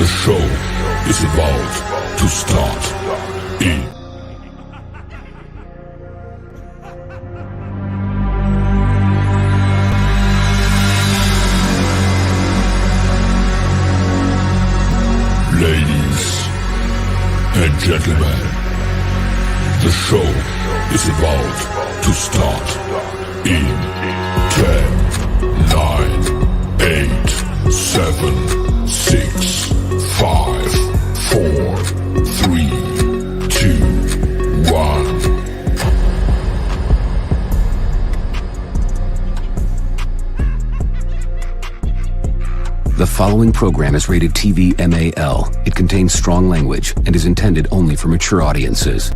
The show is about to start in ladies and gentlemen, the show is about to start in 10, 9, 8, 7, 6, 5, 4, 3, 2, 1. The following program is rated TV MAL. It contains strong language and is intended only for mature audiences.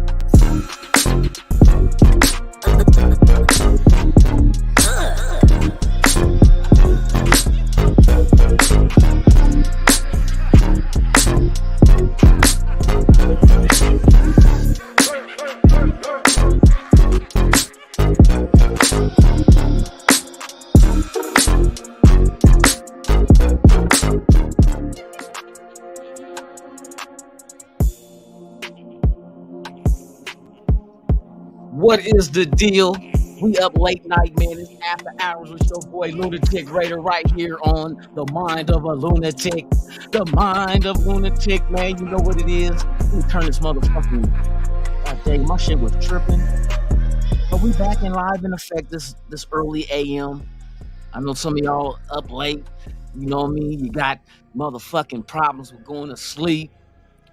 What is the deal? We up late night, man. It's after hours with your boy Lunatik Raider right here on The Mind of a Lunatic. The Mind of Lunatic, man. You know what it is. Let me turn this motherfucking... God dang, my shit was tripping. But we back in live in effect this early AM. I know some of y'all up late. You know what I mean? You got motherfucking problems with going to sleep.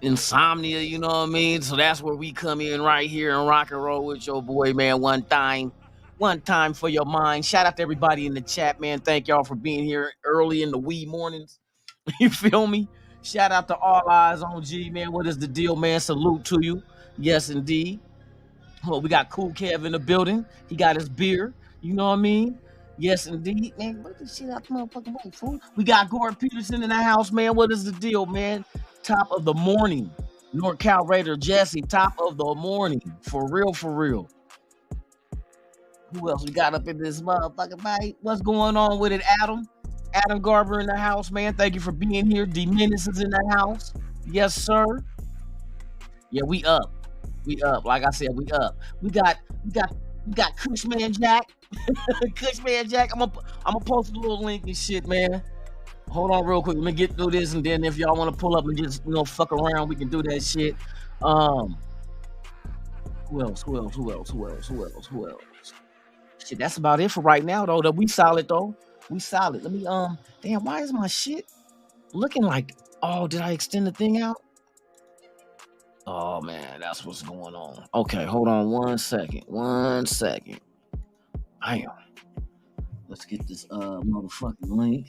Insomnia, you know what I mean? So that's where we come in right here and rock and roll with your boy, man. One time for your mind. Shout out to everybody in the chat, man. Thank y'all for being here early in the wee mornings. You feel me? Shout out to All Eyes on G, man. What is the deal, man? Salute to you. Yes, indeed. Well, we got Cool Kev in the building. He got his beer. You know what I mean? Yes, indeed. Man, what the shit out the motherfucking way, fool? We got Gordon Peterson in the house, man. What is the deal, man? Top of the morning. NorCal Raider Jesse, top of the morning. For real, for real. Who else we got up in this motherfucking fight? What's going on with it, Adam? Adam Garber in the house, man. Thank you for being here. D Menace is in the house. Yes, sir. Yeah, we up. We up. Like I said, we up. We got Cushman Jack. Cushman Jack. I'm gonna post a little link and shit, man. Hold on real quick. Let me get through this, and then if y'all want to pull up and just fuck around, we can do that shit. Who else? Shit, that's about it for right now, though. We solid, though. We solid. Let me damn, why is my shit looking like, oh, did I extend the thing out? Oh man, that's what's going on. Okay, hold on 1 second. 1 second. Damn. Let's get this motherfucking link.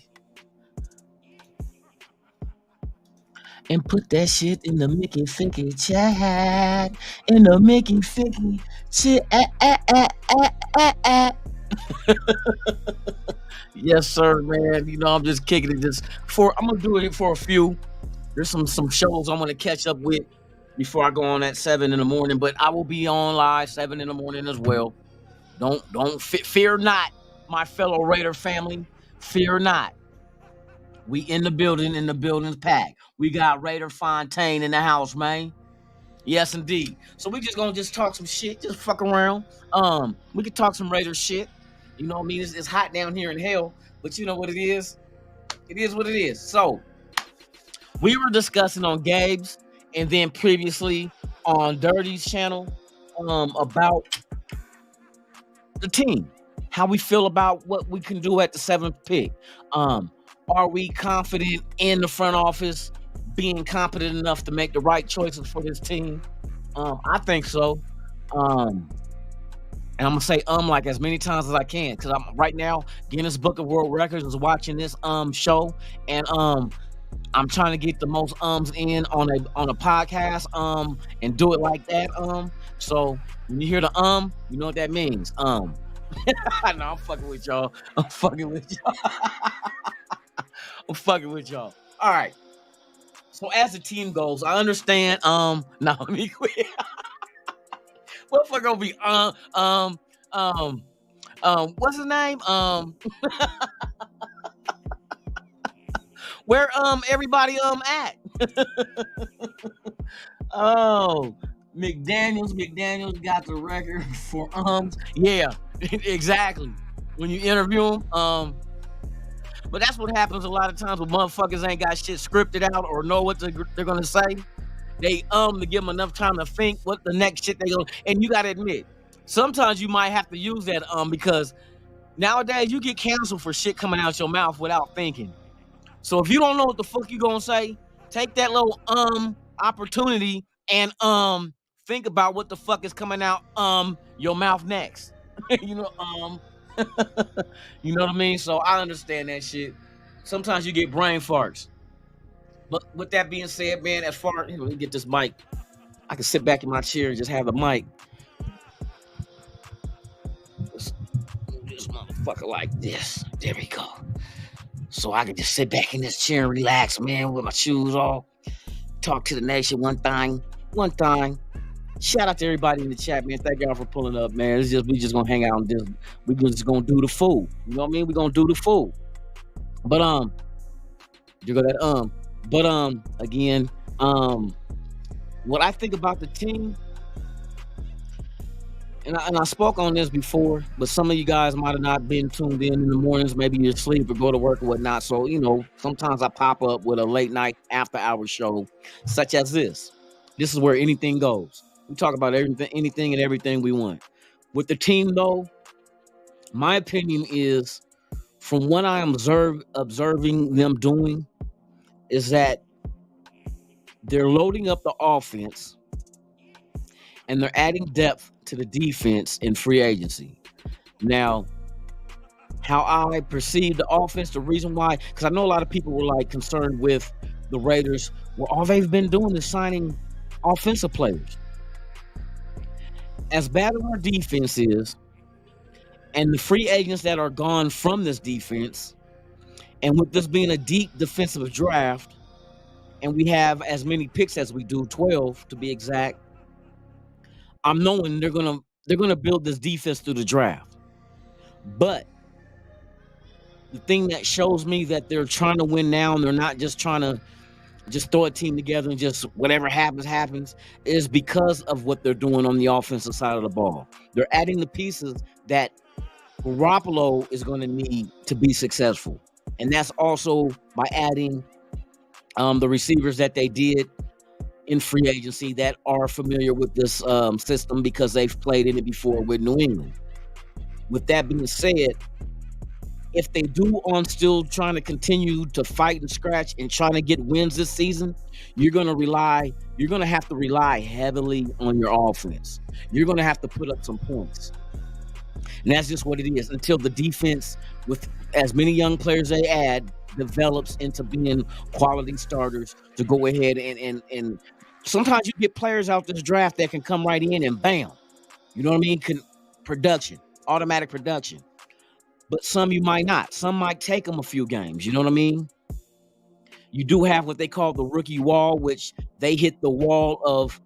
And put that shit in the Mickey Ficky chat. In the Mickey Ficky chat. Yes, sir, man. You know, I'm just kicking it. I'm gonna do it for a few. There's some shows I'm gonna catch up with before I go on at 7 in the morning. But I will be on live 7 in the morning as well. Fear not, my fellow Raider family. Fear not. We in the building, and the building's packed. We got Raider Fontaine in the house, man. Yes, indeed. So we just gonna talk some shit, just fuck around. We could talk some Raider shit. You know what I mean? It's hot down here in hell, but you know what it is? It is what it is. So we were discussing on Gabe's and then previously on Dirty's channel about the team, how we feel about what we can do at the 7th pick. Are we confident in the front office being competent enough to make the right choices for this team? I think so. And I'm gonna say like as many times as I can, because I'm right now Guinness Book of World Records is watching this show, and I'm trying to get the most in on a podcast and do it like that. So when you hear the you know what that means. No, I'm fucking with y'all. I'm fucking with y'all. All right. So as the team goes, I understand. No, let me quit. Motherfucker gonna be what's his name? Where everybody at? Oh, McDaniels got the record for Yeah, exactly. When you interview him, but that's what happens a lot of times when motherfuckers ain't got shit scripted out or know what they're gonna say. They to give them enough time to think what the next shit they go. And you gotta admit, sometimes you might have to use that because nowadays you get canceled for shit coming out your mouth without thinking. So if you don't know what the fuck you gonna say, take that little opportunity and think about what the fuck is coming out your mouth next. you know you know what I mean? So I understand that shit. Sometimes you get brain farts. But with that being said, man, as far as let me get this mic, I can sit back in my chair and just have the mic. Just this motherfucker like this. There we go. So I can just sit back in this chair and relax, man, with my shoes off. Talk to the nation one thing. Shout out to everybody in the chat, man. Thank y'all for pulling up, man. It's just we just gonna hang out and we just gonna do the fool. You know what I mean? We gonna do the fool. But you got that But again, what I think about the team, and I spoke on this before, but some of you guys might have not been tuned in the mornings. Maybe you're asleep or go to work or whatnot. So, sometimes I pop up with a late night after hour show such as this. This is where anything goes. We talk about anything and everything we want. With the team, though, my opinion is, from what I am observing them doing, is that they're loading up the offense and they're adding depth to the defense in free agency. Now, how I perceive the offense, the reason why, because I know a lot of people were concerned with the Raiders. Well, all they've been doing is signing offensive players. As bad as our defense is, and the free agents that are gone from this defense, and with this being a deep defensive draft, and we have as many picks as we do, 12 to be exact, I'm knowing they're gonna build this defense through the draft. But the thing that shows me that they're trying to win now, and they're not just trying to just throw a team together and just whatever happens, is because of what they're doing on the offensive side of the ball. They're adding the pieces that Garoppolo is going to need to be successful. And that's also by adding the receivers that they did in free agency that are familiar with this system because they've played in it before with New England. With that being said, if they do on still trying to continue to fight and scratch and trying to get wins this season, you're going to have to rely heavily on your offense. You're going to have to put up some points. And that's just what it is until the defense, with as many young players they add, develops into being quality starters to go ahead and sometimes you get players out this draft that can come right in and bam. You know what I mean? Automatic production. But some you might not. Some might take them a few games. You know what I mean? You do have what they call the rookie wall, which they hit the wall of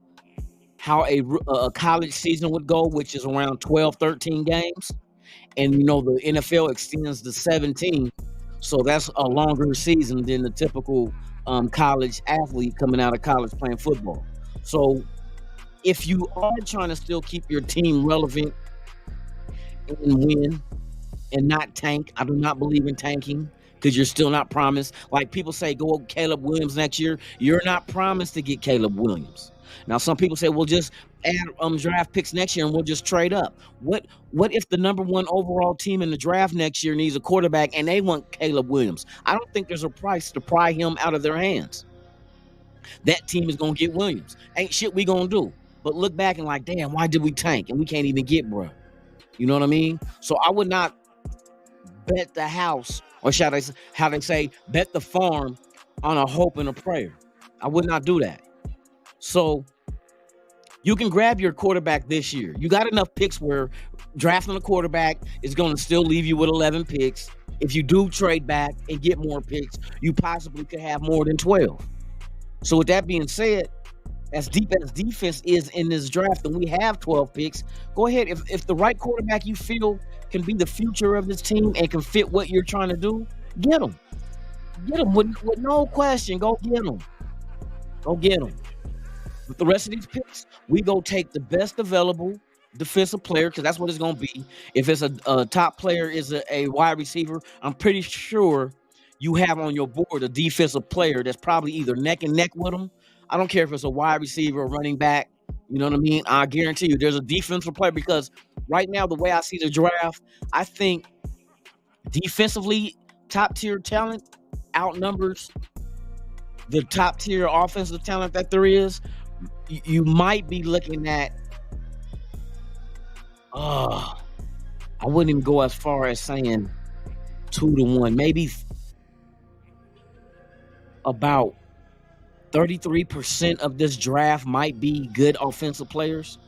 how a college season would go, which is around 12, 13 games. And, the NFL extends to 17. So that's a longer season than the typical college athlete coming out of college playing football. So if you are trying to still keep your team relevant and win, and not tank. I do not believe in tanking because you're still not promised. Like people say, go with Caleb Williams next year. You're not promised to get Caleb Williams. Now, some people say, well, just add draft picks next year and we'll just trade up. What if the number one overall team in the draft next year needs a quarterback and they want Caleb Williams? I don't think there's a price to pry him out of their hands. That team is going to get Williams. Ain't shit we going to do. But look back and like, damn, why did we tank? And we can't even get bro. You know what I mean? So I would not bet the house, or how they say, bet the farm on a hope and a prayer. I would not do that. So you can grab your quarterback this year. You got enough picks where drafting a quarterback is going to still leave you with 11 picks. If you do trade back and get more picks, you possibly could have more than 12. So with that being said, as deep as defense is in this draft, and we have 12 picks, go ahead. If the right quarterback you feel can be the future of this team and can fit what you're trying to do, get them. Get them with no question. Go get them. Go get them. With the rest of these picks, we go take the best available defensive player because that's what it's going to be. If it's a top player is a wide receiver, I'm pretty sure you have on your board a defensive player that's probably either neck and neck with them. I don't care if it's a wide receiver or running back. You know what I mean? I guarantee you there's a defensive player because right now, the way I see the draft, I think defensively, top tier talent outnumbers the top tier offensive talent that there is. You might be looking at, I wouldn't even go as far as saying 2-1, maybe about 33% of this draft might be good offensive players.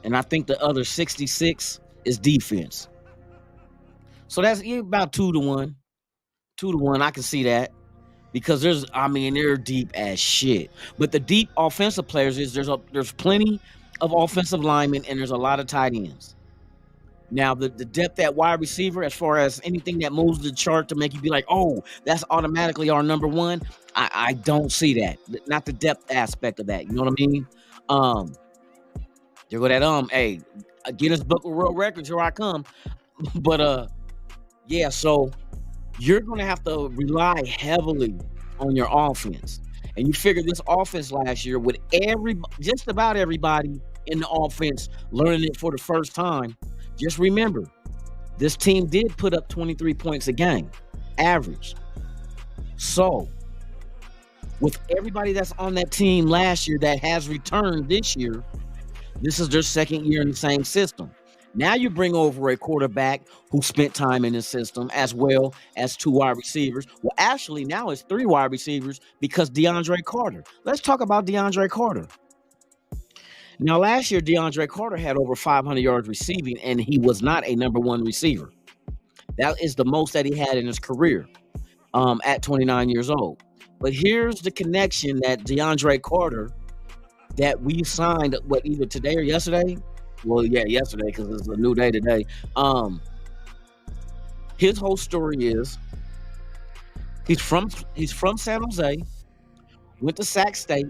And I think the other 66 is defense. So that's about 2-1. 2-1, I can see that. Because they're deep as shit. But the deep offensive players is there's plenty of offensive linemen and there's a lot of tight ends. Now the depth at wide receiver, as far as anything that moves the chart to make you be like, oh, that's automatically our number one. I don't see that. Not the depth aspect of that. You know what I mean? There go that hey, Guinness Book of World Records, here I come. But yeah, so you're going to have to rely heavily on your offense. And you figure this offense last year with just about everybody in the offense learning it for the first time. Just remember, this team did put up 23 points a game, average. So, with everybody that's on that team last year that has returned this year, this is their second year in the same system. Now you bring over a quarterback who spent time in the system as well as 2 wide receivers. Well, actually, now it's 3 wide receivers because DeAndre Carter. Let's talk about DeAndre Carter. Now, last year, DeAndre Carter had over 500 yards receiving, and he was not a number 1 receiver. That is the most that he had in his career at 29 years old. But here's the connection that DeAndre Carter that we signed, either today or yesterday? Well, yeah, yesterday because it's a new day today. His whole story is he's from San Jose, went to Sac State.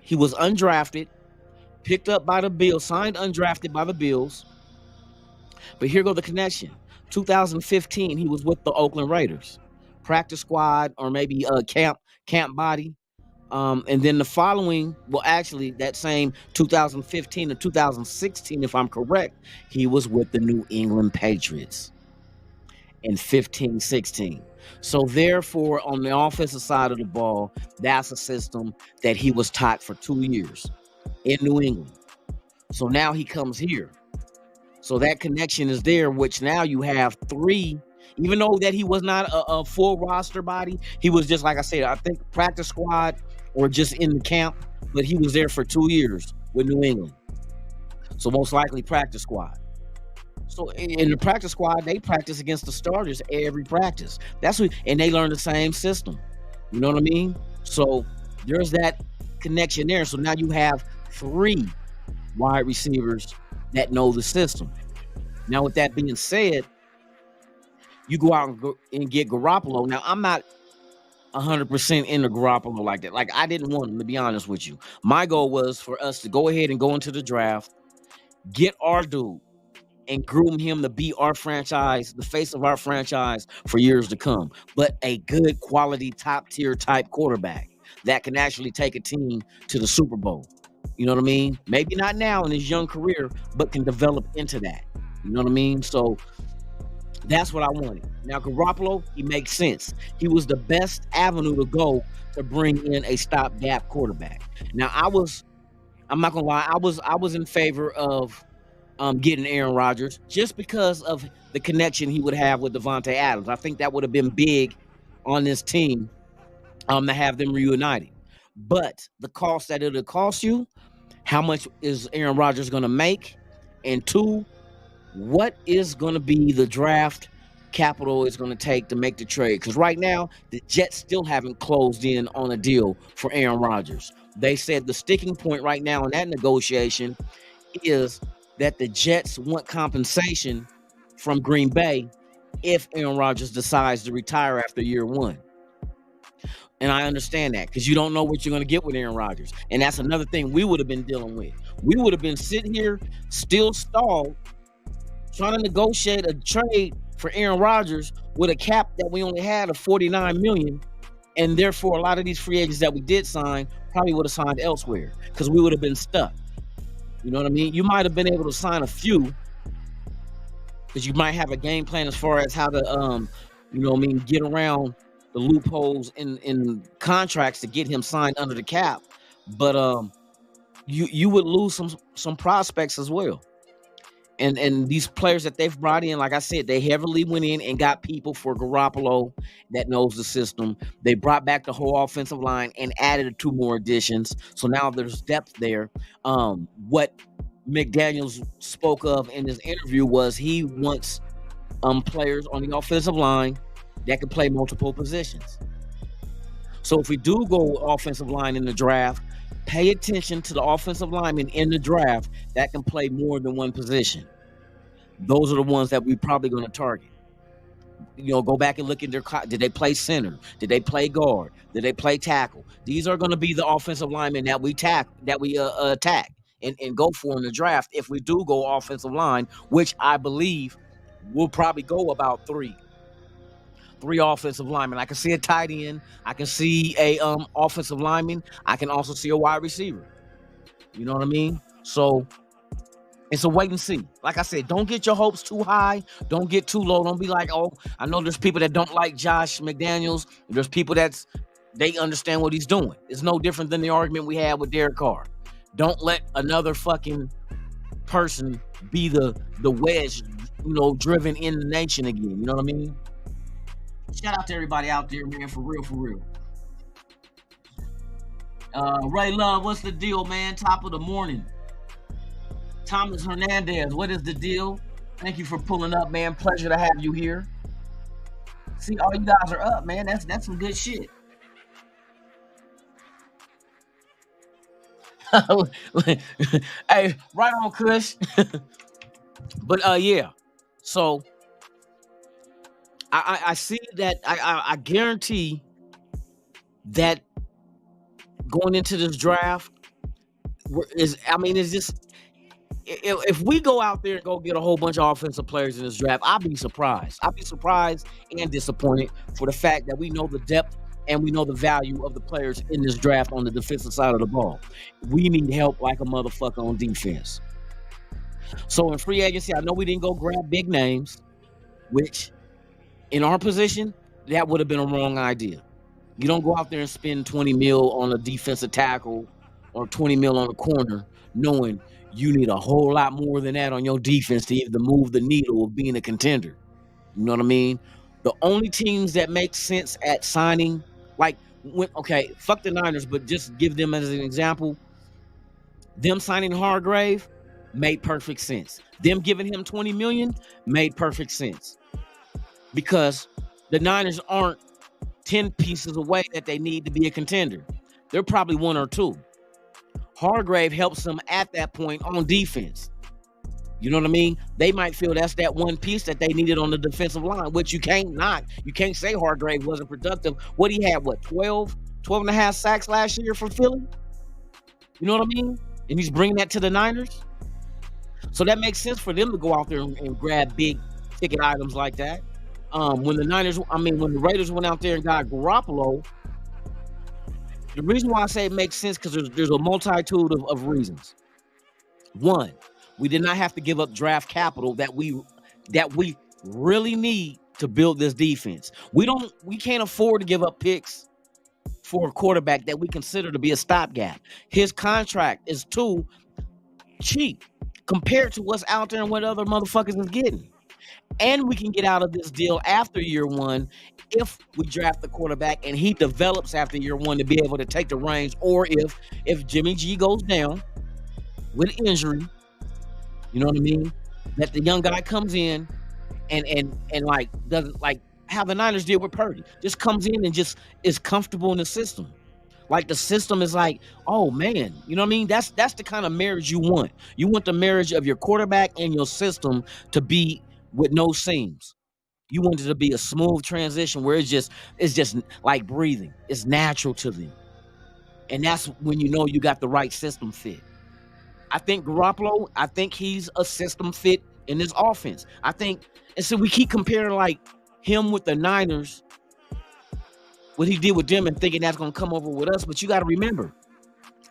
He was undrafted, picked up by the Bills, signed undrafted by the Bills. But here go the connection. 2015, he was with the Oakland Raiders, practice squad or maybe camp body. And then the following, that same 2015 to 2016, if I'm correct, he was with the New England Patriots in 15-16. So therefore, on the offensive side of the ball, that's a system that he was taught for 2 years in New England. So now he comes here. So that connection is there, which now you have 3, even though that he was not a full roster body, he was just, like I said, I think practice squad or just in the camp, but he was there for 2 years with New England. So most likely practice squad. So in the practice squad, they practice against the starters every practice. And they learn the same system. You know what I mean? So there's that connection there. So now you have 3 wide receivers that know the system. Now, with that being said, you go out and get Garoppolo. Now, I'm not 100% into Garoppolo like that. Like, I didn't want him, to be honest with you. My goal was for us to go ahead and go into the draft, get our dude, and groom him to be our franchise, the face of our franchise for years to come. But a good quality, top-tier type quarterback that can actually take a team to the Super Bowl. You know what I mean? Maybe not now in his young career, but can develop into that. You know what I mean? So that's what I wanted. Now, Garoppolo, he makes sense. He was the best avenue to go to bring in a stopgap quarterback. Now, I'm not gonna lie, I was in favor of getting Aaron Rodgers just because of the connection he would have with Devontae Adams. I think that would have been big on this team to have them reunited. But the cost that it'll cost you, how much is Aaron Rodgers going to make? And 2, what is going to be the draft capital it's going to take to make the trade? Because right now, the Jets still haven't closed in on a deal for Aaron Rodgers. They said the sticking point right now in that negotiation is that the Jets want compensation from Green Bay if Aaron Rodgers decides to retire after year 1. And I understand that because you don't know what you're going to get with Aaron Rodgers. And that's another thing we would have been dealing with. We would have been sitting here still stalled trying to negotiate a trade for Aaron Rodgers with a cap that we only had of 49 million. And therefore, a lot of these free agents that we did sign probably would have signed elsewhere because we would have been stuck. You know what I mean? You might have been able to sign a few because you might have a game plan as far as how to, you know what I mean, get around the loopholes in contracts to get him signed under the cap. But you would lose some prospects as well. And these players that they've brought in, like I said, they heavily went in and got people for Garoppolo that knows the system. They brought back the whole offensive line and added 2 more additions. So now there's depth there. What McDaniels spoke of in his interview was he wants players on the offensive line that can play multiple positions. So if we do go offensive line in the draft, pay attention to the offensive linemen in the draft that can play more than one position. Those are the ones that we're probably going to target. You know, go back and look at did they play center? Did they play guard? Did they play tackle? These are going to be the offensive linemen that we attack and go for in the draft if we do go offensive line, which I believe we'll probably go about three offensive linemen. I can see a tight end. I can see a offensive lineman. I can also see a wide receiver. You know what I mean? So it's a wait and see. Like I said, don't get your hopes too high. Don't get too low. Don't be like, oh, I know there's people that don't like Josh McDaniels. There's people they understand what he's doing. It's no different than the argument we had with Derek Carr. Don't let another fucking person be the wedge, you know, driven in the nation again. You know what I mean? Shout out to everybody out there, man, for real, for real. Ray Love, what's the deal, man? Top of the morning. Thomas Hernandez, what is the deal? Thank you for pulling up, man. Pleasure to have you here. See, all you guys are up, man. That's some good shit. Hey, right on, Kush. But yeah. So I see that I guarantee that going into this draft it's just if we go out there and go get a whole bunch of offensive players in this draft, I'll be surprised. I'll be surprised and disappointed for the fact that we know the depth and we know the value of the players in this draft on the defensive side of the ball. We need help like a motherfucker on defense. So in free agency, I know we didn't go grab big names, which in our position, that would have been a wrong idea. You don't go out there and spend 20 mil on a defensive tackle or 20 mil on a corner knowing you need a whole lot more than that on your defense to even move the needle of being a contender. You know what I mean? The only teams that make sense at signing, fuck the Niners, but just give them as an example, them signing Hargrave made perfect sense. Them giving him 20 million made perfect sense. Because the Niners aren't 10 pieces away that they need to be a contender. They're probably 1 or 2. Hargrave helps them at that point on defense. You know what I mean? They might feel that's that one piece that they needed on the defensive line, which you can't knock. You can't say Hargrave wasn't productive. What he had, 12 and a half sacks last year for Philly? You know what I mean? And he's bringing that to the Niners. So that makes sense for them to go out there and grab big ticket items like that. When the Raiders went out there and got Garoppolo, the reason why I say it makes sense because there's a multitude of reasons. One, we did not have to give up draft capital that we really need to build this defense. We can't afford to give up picks for a quarterback that we consider to be a stopgap. His contract is too cheap compared to what's out there and what other motherfuckers is getting. And we can get out of this deal after year 1 if we draft the quarterback and he develops after year 1 to be able to take the reins, or if Jimmy G goes down with injury, you know what I mean? That the young guy comes in and doesn't how the Niners did with Purdy. Just comes in and just is comfortable in the system. Like the system is like, oh man, you know what I mean? That's the kind of marriage you want. You want the marriage of your quarterback and your system to be with no seams. You want it to be a smooth transition where it's just like breathing. It's natural to them. And that's when you know you got the right system fit. I think Garoppolo, I think he's a system fit in this offense. I think, and so we keep comparing like him with the Niners, what he did with them and thinking that's going to come over with us. But you got to remember,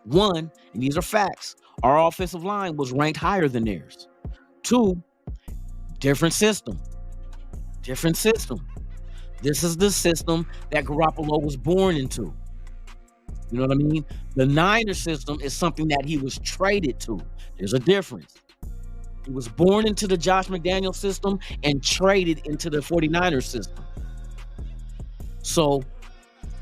one, and these are facts, our offensive line was ranked higher than theirs. Two, different system. Different system. This is the system that Garoppolo was born into. You know what I mean? The Niners system is something that he was traded to. There's a difference. He was born into the Josh McDaniels system and traded into the 49ers system. So,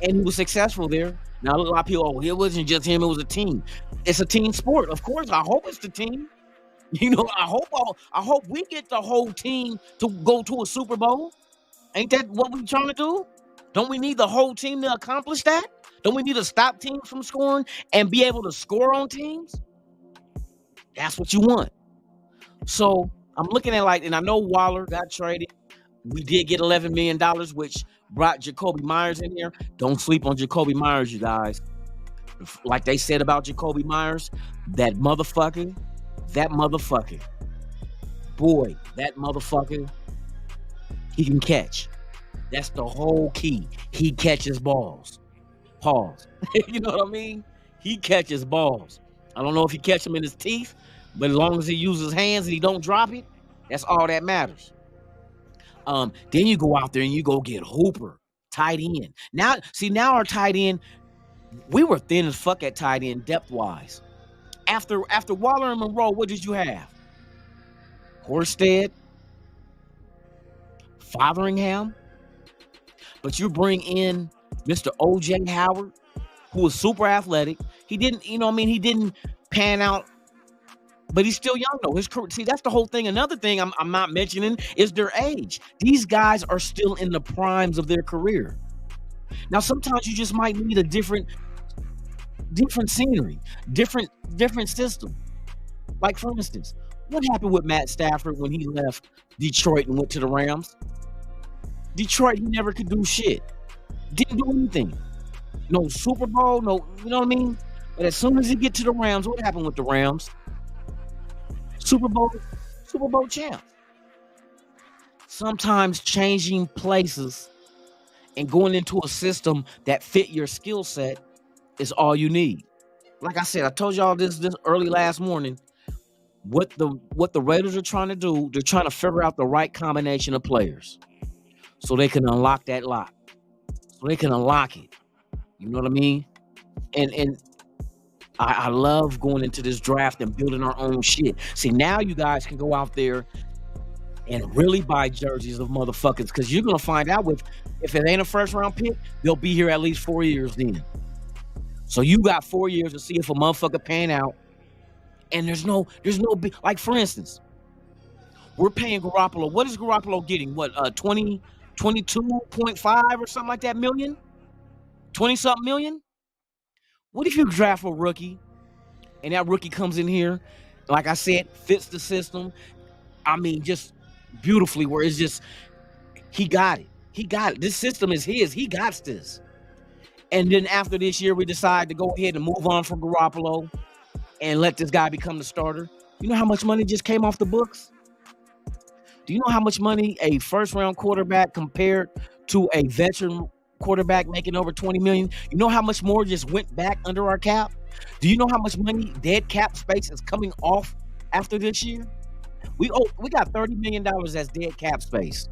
and he was successful there. Now, a lot of people, it wasn't just him, it was a team. It's a team sport. Of course, I hope it's the team. You know, I hope we get the whole team to go to a Super Bowl. Ain't that what we're trying to do? Don't we need the whole team to accomplish that? Don't we need to stop teams from scoring and be able to score on teams? That's what you want. So I'm looking at and I know Waller got traded. We did get $11 million, which brought Jacoby Myers in here. Don't sleep on Jacoby Myers, you guys. Like they said about Jacoby Myers, that motherfucker, boy, that motherfucker, he can catch. That's the whole key. He catches balls. Pause. You know what I mean? He catches balls. I don't know if he catch them in his teeth, but as long as he uses his hands and he don't drop it, that's all that matters. Then you go out there and you go get Hooper, tight end. Now our tight end, we were thin as fuck at tight end depth-wise. After Waller and Monroe, what did you have? Horsted, Fotheringham, but you bring in Mr. O.J. Howard, who was super athletic. He didn't, he didn't pan out, but he's still young though. His career, see, that's the whole thing. Another thing I'm not mentioning is their age. These guys are still in the primes of their career. Now, sometimes you just might need a different scenery, different system. Like, for instance, what happened with Matt Stafford when he left Detroit and went to the Rams? Detroit, he never could do shit. Didn't do anything. No Super Bowl, no, you know what I mean? But as soon as he get to the Rams, what happened with the Rams? Super Bowl champ. Sometimes changing places and going into a system that fit your skill set is all you need. Like I said, I told y'all this early last morning. What the Raiders are trying to do, they're trying to figure out the right combination of players so they can unlock that lock. So they can unlock it. You know what I mean? And I love going into this draft and building our own shit. See, now you guys can go out there and really buy jerseys of motherfuckers, because you're going to find out if it ain't a first round pick, they'll be here at least 4 years then. So you got 4 years to see if a motherfucker pan out. And there's no big, like, for instance, we're paying Garoppolo. What is Garoppolo getting? What, 22.5 or something like that million? 20-something million? What if you draft a rookie and that rookie comes in here, like I said, fits the system? I mean, just beautifully, where it's just, he got it. He got it. This system is his. He got this. And then after this year, we decide to go ahead and move on from Garoppolo and let this guy become the starter. You know how much money just came off the books? Do you know how much money a first-round quarterback compared to a veteran quarterback making over $20 million? You know how much more just went back under our cap? Do you know how much money dead cap space is coming off after this year? We got $30 million as dead cap space.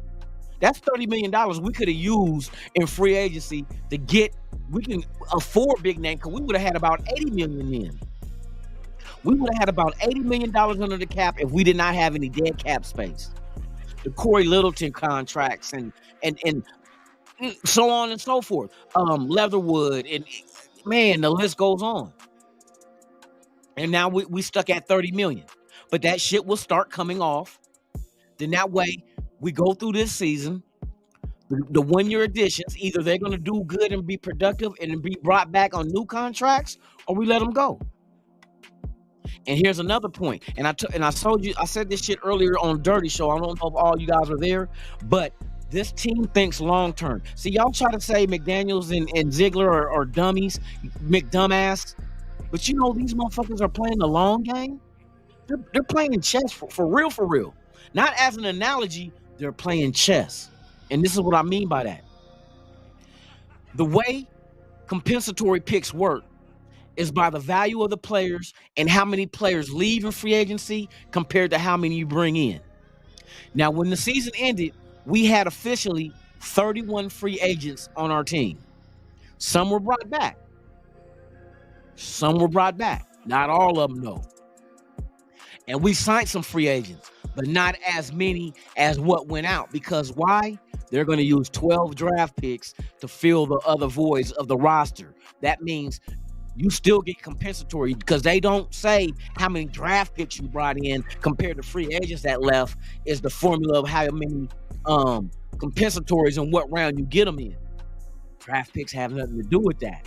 That's $30 million we could have used in free agency to get, we can afford big name, because we would have had about $80 million in. We would have had about $80 million under the cap if we did not have any dead cap space. The Corey Littleton contracts and so on and so forth. Leatherwood, and man, the list goes on. And now we stuck at 30 million. But that shit will start coming off. Then that way we go through this season. The 1 year additions, either they're going to do good and be productive and be brought back on new contracts, or we let them go. And here's another point. And I told you, I said this shit earlier on Dirty Show. I don't know if all you guys were there, but This team thinks long term. See, y'all try to say McDaniels and Ziegler are dummies, McDumbass, but you know these motherfuckers are playing the long game. They're playing chess for real, for real. Not as an analogy, they're playing chess. And this is what I mean by that. The way compensatory picks work is by the value of the players and how many players leave in free agency compared to how many you bring in. Now, when the season ended, we had officially 31 free agents on our team. Some were brought back. Some were brought back. Not all of them, though. And we signed some free agents, but not as many as what went out. Because why? They're going to use 12 draft picks to fill the other voids of the roster. That means you still get compensatory because they don't say how many draft picks you brought in compared to free agents that left is the formula of how many compensatories and what round you get them in. Draft picks have nothing to do with that.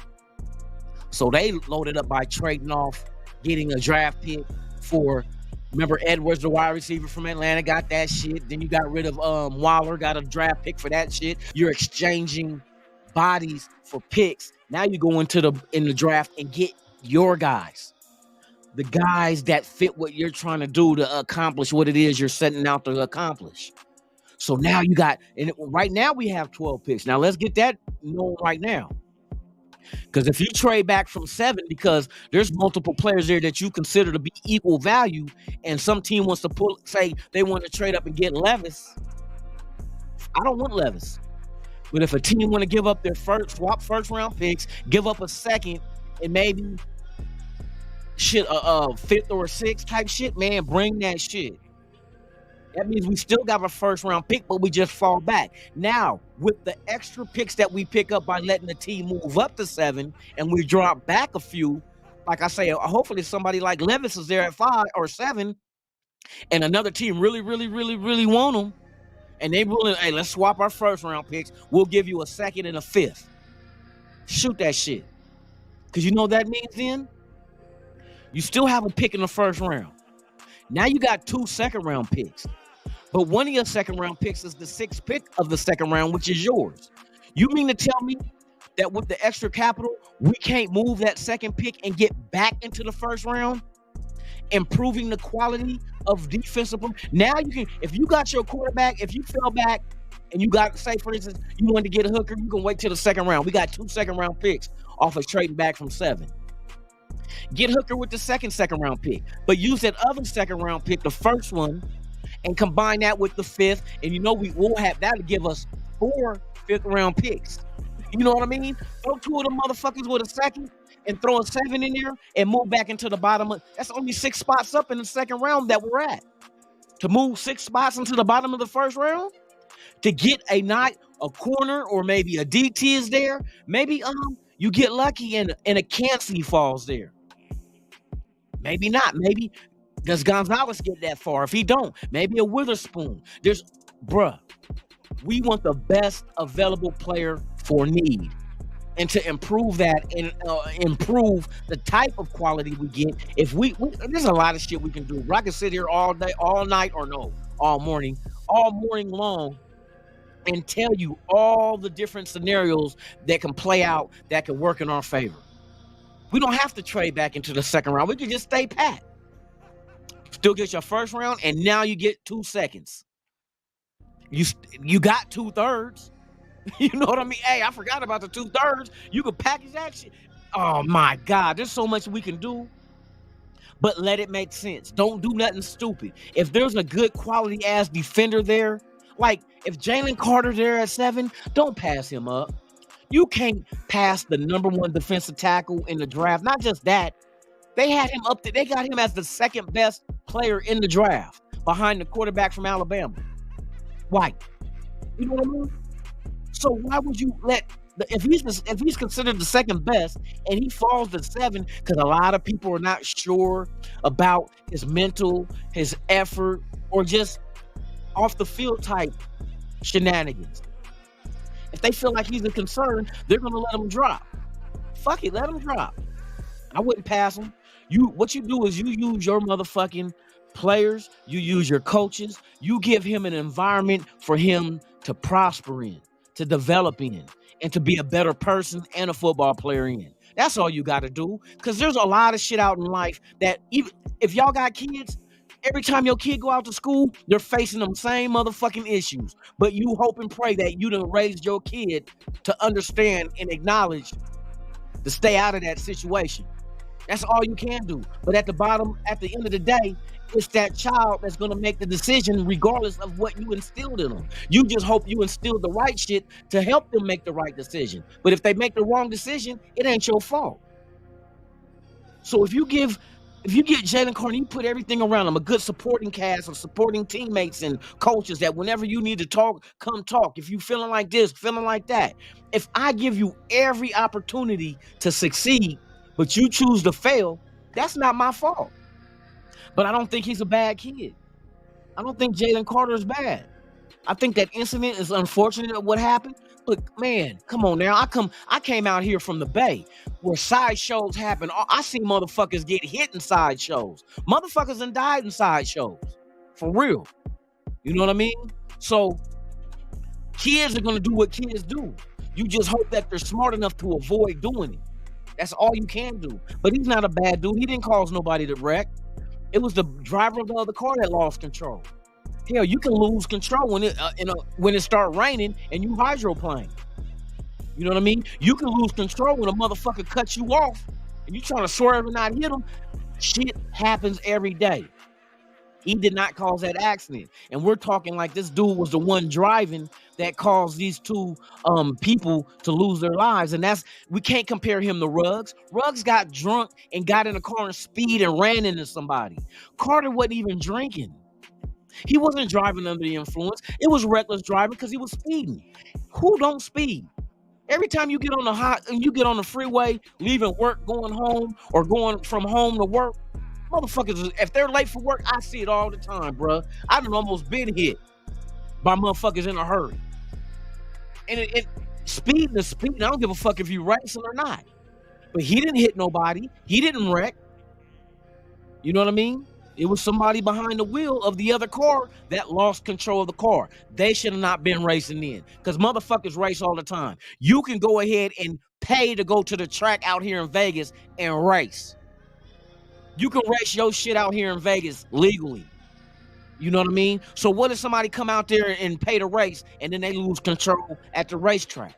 So they loaded up by trading off, getting a draft pick for, remember Edwards, the wide receiver from Atlanta, got that shit. Then you got rid of Waller, got a draft pick for that shit. You're exchanging bodies for picks. Now you go in the draft and get your guys. The guys that fit what you're trying to do to accomplish what it is you're setting out to accomplish. So now you got, and right now we have 12 picks. Now let's get that known right now. Because if you trade back from 7, because there's multiple players there that you consider to be equal value, and some team wants to say they want to trade up and get Levis. I don't want Levis. But if a team want to give up their swap first round picks, give up a second, and maybe shit, a fifth or a sixth type shit, man, bring that shit. That means we still got a first round pick, but we just fall back. Now, with the extra picks that we pick up by letting the team move up to 7 and we drop back a few, like I say, hopefully somebody like Levis is there at 5 or 7 and another team really want them. And they really, hey, let's swap our first round picks. We'll give you a second and a fifth. Shoot that shit. Because you know what that means then? You still have a pick in the first round. Now you got 2 second round picks. But one of your second round picks is the 6th pick of the second round, which is yours. You mean to tell me that with the extra capital, we can't move that second pick and get back into the first round? Improving the quality of defensive. Now you can, if you got your quarterback, if you fell back and you got, say for instance, you wanted to get a hooker, you can wait till the second round. We got 2 second round picks off of trading back from 7. Get hooker with the second round pick, but use that other second round pick, the first one, and combine that with the 5th. And you know we will have that'll give us 4 5th round picks. You know what I mean? Throw 2 of them motherfuckers with a second and throw a 7 in there and move back into the bottom. That's only 6 spots up in the second round that we're at. To move 6 spots into the bottom of the first round, to get a corner or maybe a DT is there. Maybe you get lucky and a Cansey falls there. Maybe not. Maybe does Gonzalez get that far? If he don't, maybe a Witherspoon. We want the best available player for need. And to improve that and improve the type of quality we get, if we there's a lot of shit we can do. I can sit here all day, all night, or no, all morning long and tell you all the different scenarios that can play out that can work in our favor. We don't have to trade back into the second round. We can just stay pat. Still get your first round, and now you get 2 seconds. You got 2/3. You know what I mean? Hey, I forgot about the 2/3. You can package that shit. Oh my God, there's so much we can do. But let it make sense. Don't do nothing stupid. If there's a good quality ass defender there, like if Jalen Carter there at 7, don't pass him up. You can't pass the number 1 defensive tackle in the draft. Not just that, they had him up there. They got him as the 2nd best player in the draft behind the quarterback from Alabama, White. You know what I mean? So why would you let if he's considered the 2nd best and he falls to 7 because a lot of people are not sure about his mental, his effort, or just off the field type shenanigans. If they feel like he's a concern, they're gonna let him drop. Fuck it, let him drop. I wouldn't pass him. What you do is you use your motherfucking players, you use your coaches, you give him an environment for him to prosper in, to develop in, and to be a better person and a football player in. That's all you got to do. Because there's a lot of shit out in life that even if y'all got kids, every time your kid go out to school, they're facing them same motherfucking issues. But you hope and pray that you done raised your kid to understand and acknowledge to stay out of that situation. That's all you can do. But at the end of the day, it's that child that's going to make the decision regardless of what you instilled in them. You just hope you instilled the right shit to help them make the right decision. But if they make the wrong decision, it ain't your fault. So if you get Jalen Carter, you put everything around him, a good supporting cast of supporting teammates and coaches that whenever you need to talk, come talk. If you feeling like this, feeling like that. If I give you every opportunity to succeed, but you choose to fail, that's not my fault. But I don't think he's a bad kid. I don't think Jalen Carter is bad. I think that incident is unfortunate of what happened. But man, come on now. I came out here from the Bay where sideshows happen. I see motherfuckers get hit in sideshows. Motherfuckers done died in sideshows. For real. You know what I mean? So kids are gonna do what kids do. You just hope that they're smart enough to avoid doing it. That's all you can do. But he's not a bad dude. He didn't cause nobody to wreck. It was the driver of the other car that lost control. Hell, you can lose control when it start raining and you hydroplane. You know what I mean? You can lose control when a motherfucker cuts you off and you trying to swerve and not hit him. Shit happens every day. He did not cause that accident. And we're talking like this dude was the one driving that caused these two people to lose their lives. And we can't compare him to Ruggs. Ruggs got drunk and got in a car and speed and ran into somebody. Carter wasn't even drinking. He wasn't driving under the influence. It was reckless driving because he was speeding. Who don't speed? Every time you get on the freeway, leaving work, going home, or going from home to work, motherfuckers, if they're late for work, I see it all the time, bro. I done almost been hit by motherfuckers in a hurry. And speeding is speeding. I don't give a fuck if you racing or not. But he didn't hit nobody. He didn't wreck. You know what I mean? It was somebody behind the wheel of the other car that lost control of the car. They should have not been racing in because motherfuckers race all the time. You can go ahead and pay to go to the track out here in Vegas and race. You can race your shit out here in Vegas legally. You know what I mean? So what if somebody come out there and pay to race and then they lose control at the racetrack?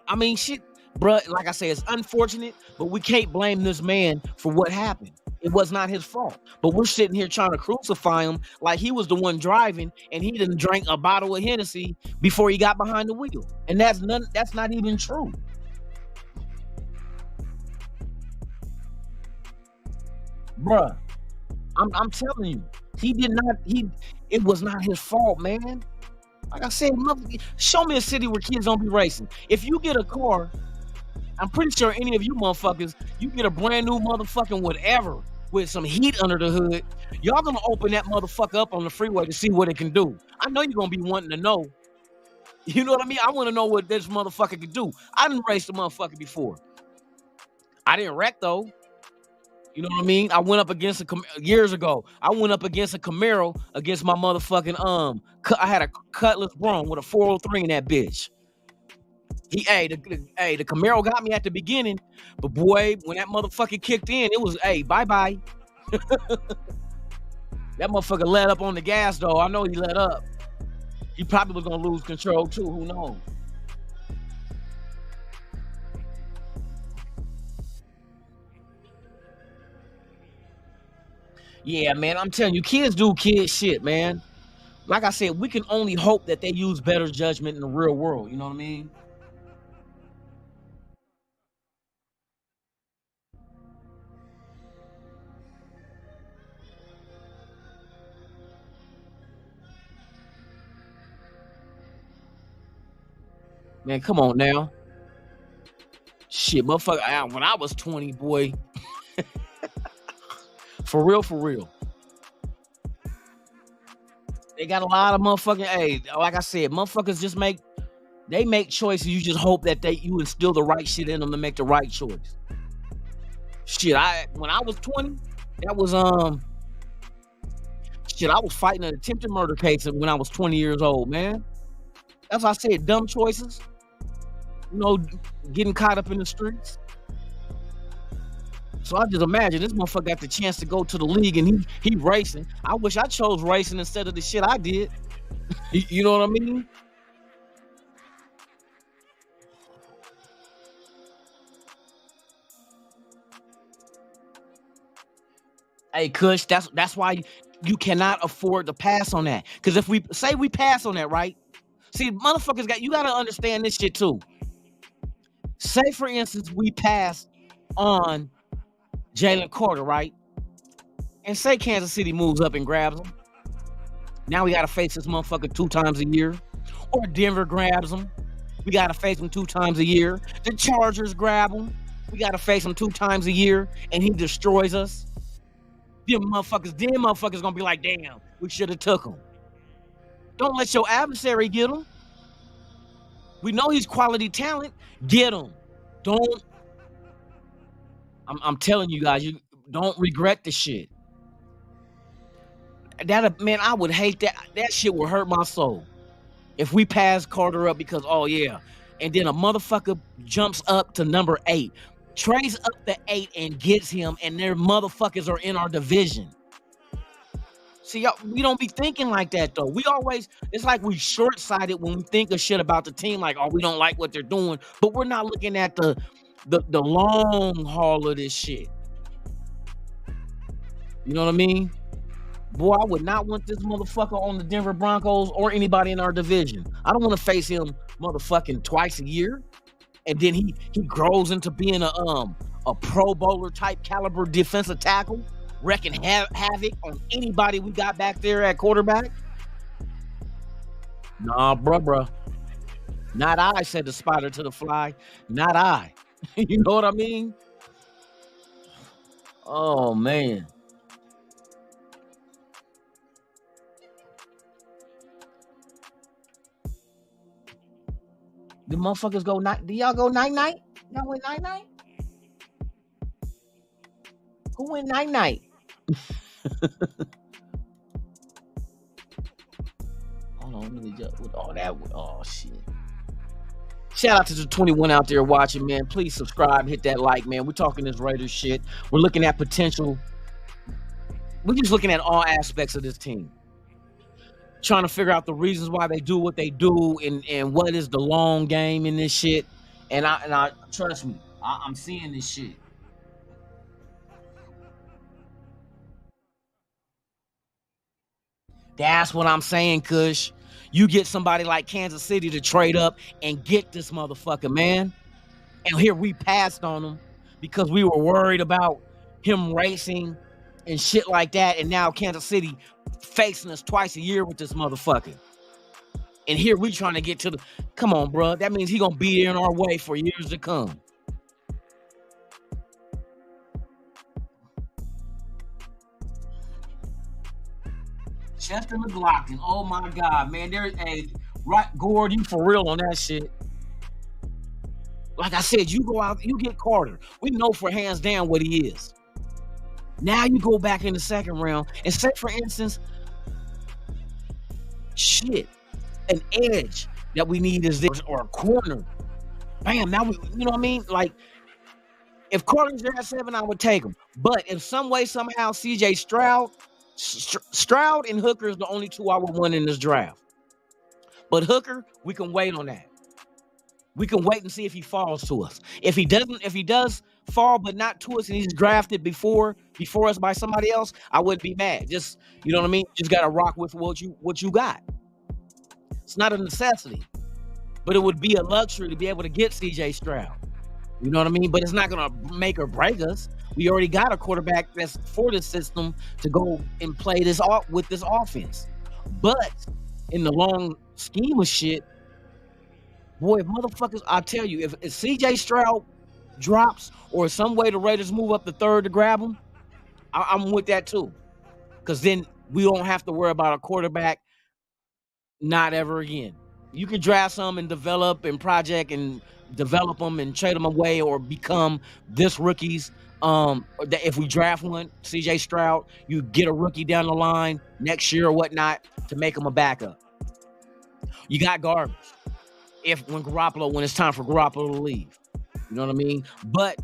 I mean, shit, bro, like I say, it's unfortunate, but we can't blame this man for what happened. It was not his fault. But we're sitting here trying to crucify him like he was the one driving and he didn't drink a bottle of Hennessy before he got behind the wheel. And that's not even true. Bruh, I'm telling you, it was not his fault, man. Like I said, show me a city where kids don't be racing. If you get a car, I'm pretty sure any of you motherfuckers, you get a brand new motherfucking whatever with some heat under the hood, y'all gonna open that motherfucker up on the freeway to see what it can do. I know you're gonna be wanting to know. You know what I mean? I want to know what this motherfucker can do. I didn't race the motherfucker before. I didn't wreck though. You know what I mean? I went up against years ago. I went up against a Camaro against my motherfucking I had a Cutlass Brougham with a 403 in that bitch. The Camaro got me at the beginning, but boy, when that motherfucker kicked in, it was bye-bye. That motherfucker let up on the gas though. I know he let up. He probably was gonna lose control too. Who knows? Yeah, man, I'm telling you, kids do kid shit, man. Like I said, we can only hope that they use better judgment in the real world. You know what I mean? Man, come on now. Shit, motherfucker, when I was 20, boy. For real. They got a lot of motherfucking, like I said, motherfuckers just make choices. You just hope that you instill the right shit in them to make the right choice. Shit, when I was 20, that was shit, I was fighting an attempted murder case when I was 20 years old, man. That's why I said dumb choices. You know, getting caught up in the streets. So I just imagine this motherfucker got the chance to go to the league and he racing. I wish I chose racing instead of the shit I did. You know what I mean? Hey, Kush, that's why you cannot afford to pass on that. Because if we say we pass on that, right? See, motherfuckers you gotta understand this shit too. Say for instance, we pass on Jalen Carter, right? And say Kansas City moves up and grabs him. Now we gotta face this motherfucker 2 times a year. Or Denver grabs him. We gotta face him 2 times a year. The Chargers grab him. We gotta face him 2 times a year, and he destroys us. Them motherfuckers gonna be like, damn, we should have took him. Don't let your adversary get him. We know he's quality talent. Get him. Don't. I'm telling you guys, you don't regret the shit. That man, I would hate that. That shit would hurt my soul. If we pass Carter up because, oh yeah, and then a motherfucker jumps up to number 8, trades up to 8 and gets him, and their motherfuckers are in our division. See, y'all, we don't be thinking like that though. It's like we short-sighted when we think of shit about the team, like, oh, we don't like what they're doing, but we're not looking at the long haul of this shit. You know what I mean? Boy, I would not want this motherfucker on the Denver Broncos or anybody in our division. I don't want to face him motherfucking twice a year. And then he grows into being a Pro Bowler type caliber defensive tackle, wrecking havoc on anybody we got back there at quarterback. Nah, bruh. Not I, said the spider to the fly. Not I. You know what I mean? Oh, man. The motherfuckers go night. Do y'all go night? Y'all went night? Who went night? Hold on, let me just with all that. Oh shit! Shout out to the 21 out there watching, man. Please subscribe, hit that like, man. We're talking this Raiders shit. We're looking at potential. We're just looking at all aspects of this team, trying to figure out the reasons why they do what they do, and what is the long game in this shit. And I trust me, I'm seeing this shit. That's what I'm saying, Kush. You get somebody like Kansas City to trade up and get this motherfucker, man. And here we passed on him because we were worried about him racing and shit like that. And now Kansas City facing us twice a year with this motherfucker. And here we trying to get to the... Come on, bro. That means he gonna be in our way for years to come. Chester McLaughlin. Oh my God, man. There's a right, Gord, you for real on that shit. Like I said, you go out, you get Carter. We know for hands down what he is. Now you go back in the second round and say, for instance, shit, an edge that we need is this, or a corner. Bam, now we, you know what I mean? Like, if Carter's there at 7, I would take him. But if some way, somehow, CJ Stroud and Hooker is the only 2 I would want in this draft. But Hooker, we can wait on that. We can wait and see if he falls to us. If he does fall, but not to us, and he's drafted before us by somebody else, I wouldn't be mad. Just, you know what I mean? Just gotta rock with what you got. It's not a necessity, but it would be a luxury to be able to get CJ Stroud. You know what I mean? But it's not gonna make or break us. We already got a quarterback that's for this system to go and play this with this offense. But in the long scheme of shit, boy, motherfuckers, I tell you, if CJ Stroud drops or some way the Raiders move up the 3rd to grab him, I'm with that too. Because then we don't have to worry about a quarterback not ever again. You can draft some and develop and project and develop them and trade them away or become this rookie's. If we draft one, CJ Stroud, you get a rookie down the line next year or whatnot to make him a backup. You got garbage. when it's time for Garoppolo to leave. You know what I mean? But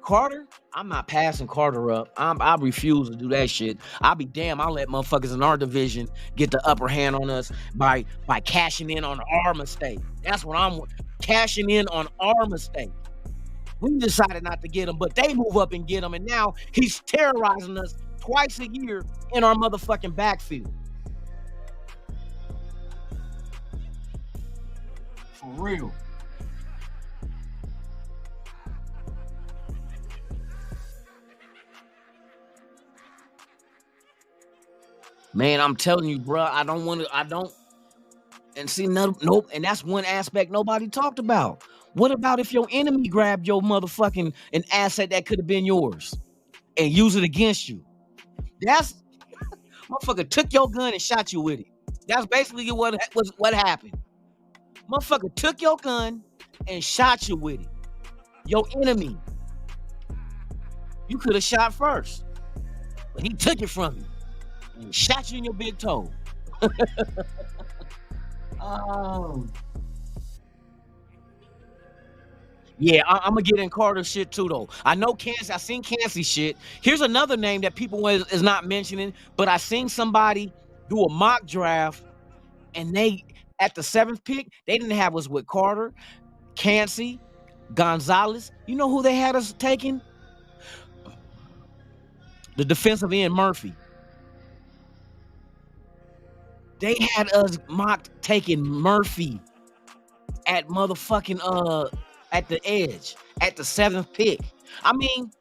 Carter, I'm not passing Carter up. I refuse to do that shit. I'll be damn. I'll let motherfuckers in our division get the upper hand on us by cashing in on our mistake. That's what I'm cashing in on our mistake. We decided not to get him, but they move up and get him, and now he's terrorizing us twice a year in our motherfucking backfield. For real. Man, I'm telling you, bro, I don't. And see, nope. And that's one aspect nobody talked about. What about if your enemy grabbed your motherfucking an asset that could have been yours and use it against you? That's motherfucker took your gun and shot you with it. That's basically what happened. Motherfucker took your gun and shot you with it. Your enemy. You could have shot first, but he took it from you and shot you in your big toe. Oh. Yeah, I'm gonna get in Carter's shit too, though. I know Kansas. I seen Kansas shit. Here's another name that people is not mentioning, but I seen somebody do a mock draft, and they at the 7th pick, they didn't have us with Carter, Kansas, Gonzalez. You know who they had us taking? The defensive end Murphy. They had us mocked taking Murphy at motherfucking at the edge at the 7th pick. I mean,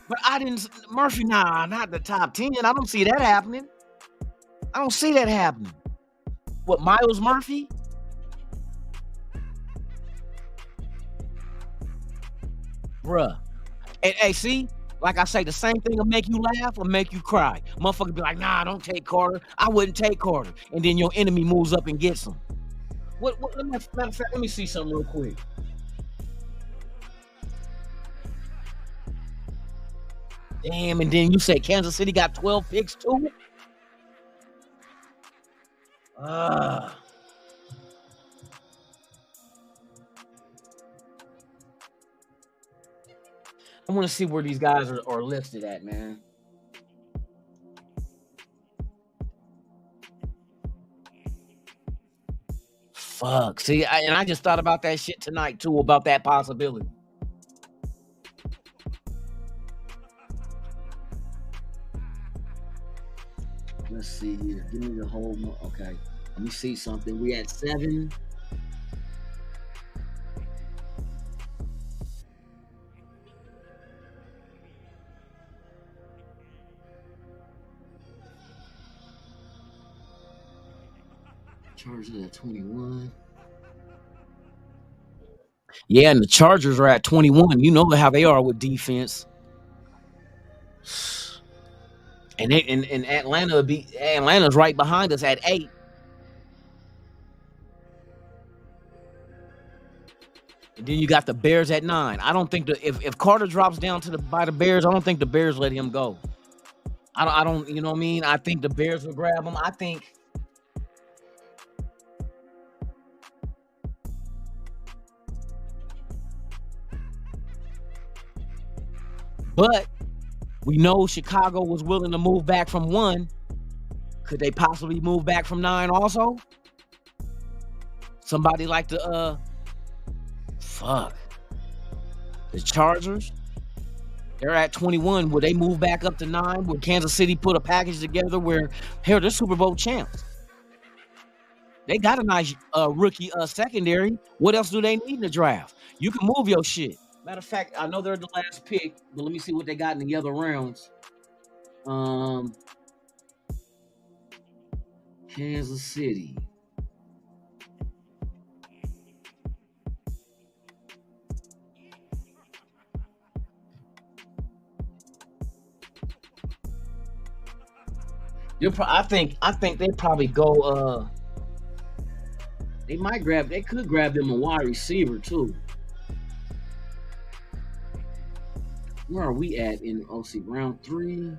but I didn't Murphy. Nah, not the top 10. I don't see that happening. I don't see that happening. What, Miles Murphy? Bruh. And hey, see, like I say, the same thing will make you laugh or make you cry. Motherfucker be like, nah, don't take Carter. I wouldn't take Carter. And then your enemy moves up and gets him. Matter of fact, let me see something real quick. Damn, and then you say Kansas City got 12 picks too? I want to see where these guys are listed at, man. Fuck. See, I just thought about that shit tonight too, about that possibility. Let's see here. Give me the whole. Okay. Let me see something. We at 7. Chargers at 21. Yeah, and the Chargers are at 21. You know how they are with defense. And Atlanta's right behind us at 8. And then you got the Bears at 9. I don't think if Carter drops down by the Bears, I don't think the Bears let him go. I don't, you know what I mean? I think the Bears will grab him. I think but we know Chicago was willing to move back from 1. Could they possibly move back from 9 also? Somebody like the the Chargers. They're at 21. Will they move back up to 9? Will Kansas City put a package together where, hell, they're Super Bowl champs? They got a nice rookie secondary. What else do they need in the draft? You can move your shit. Matter of fact, I know they're the last pick, but let me see what they got in the other rounds. Kansas City. I think they probably go. They could grab them a wide receiver too. Where are we at in OC round 3?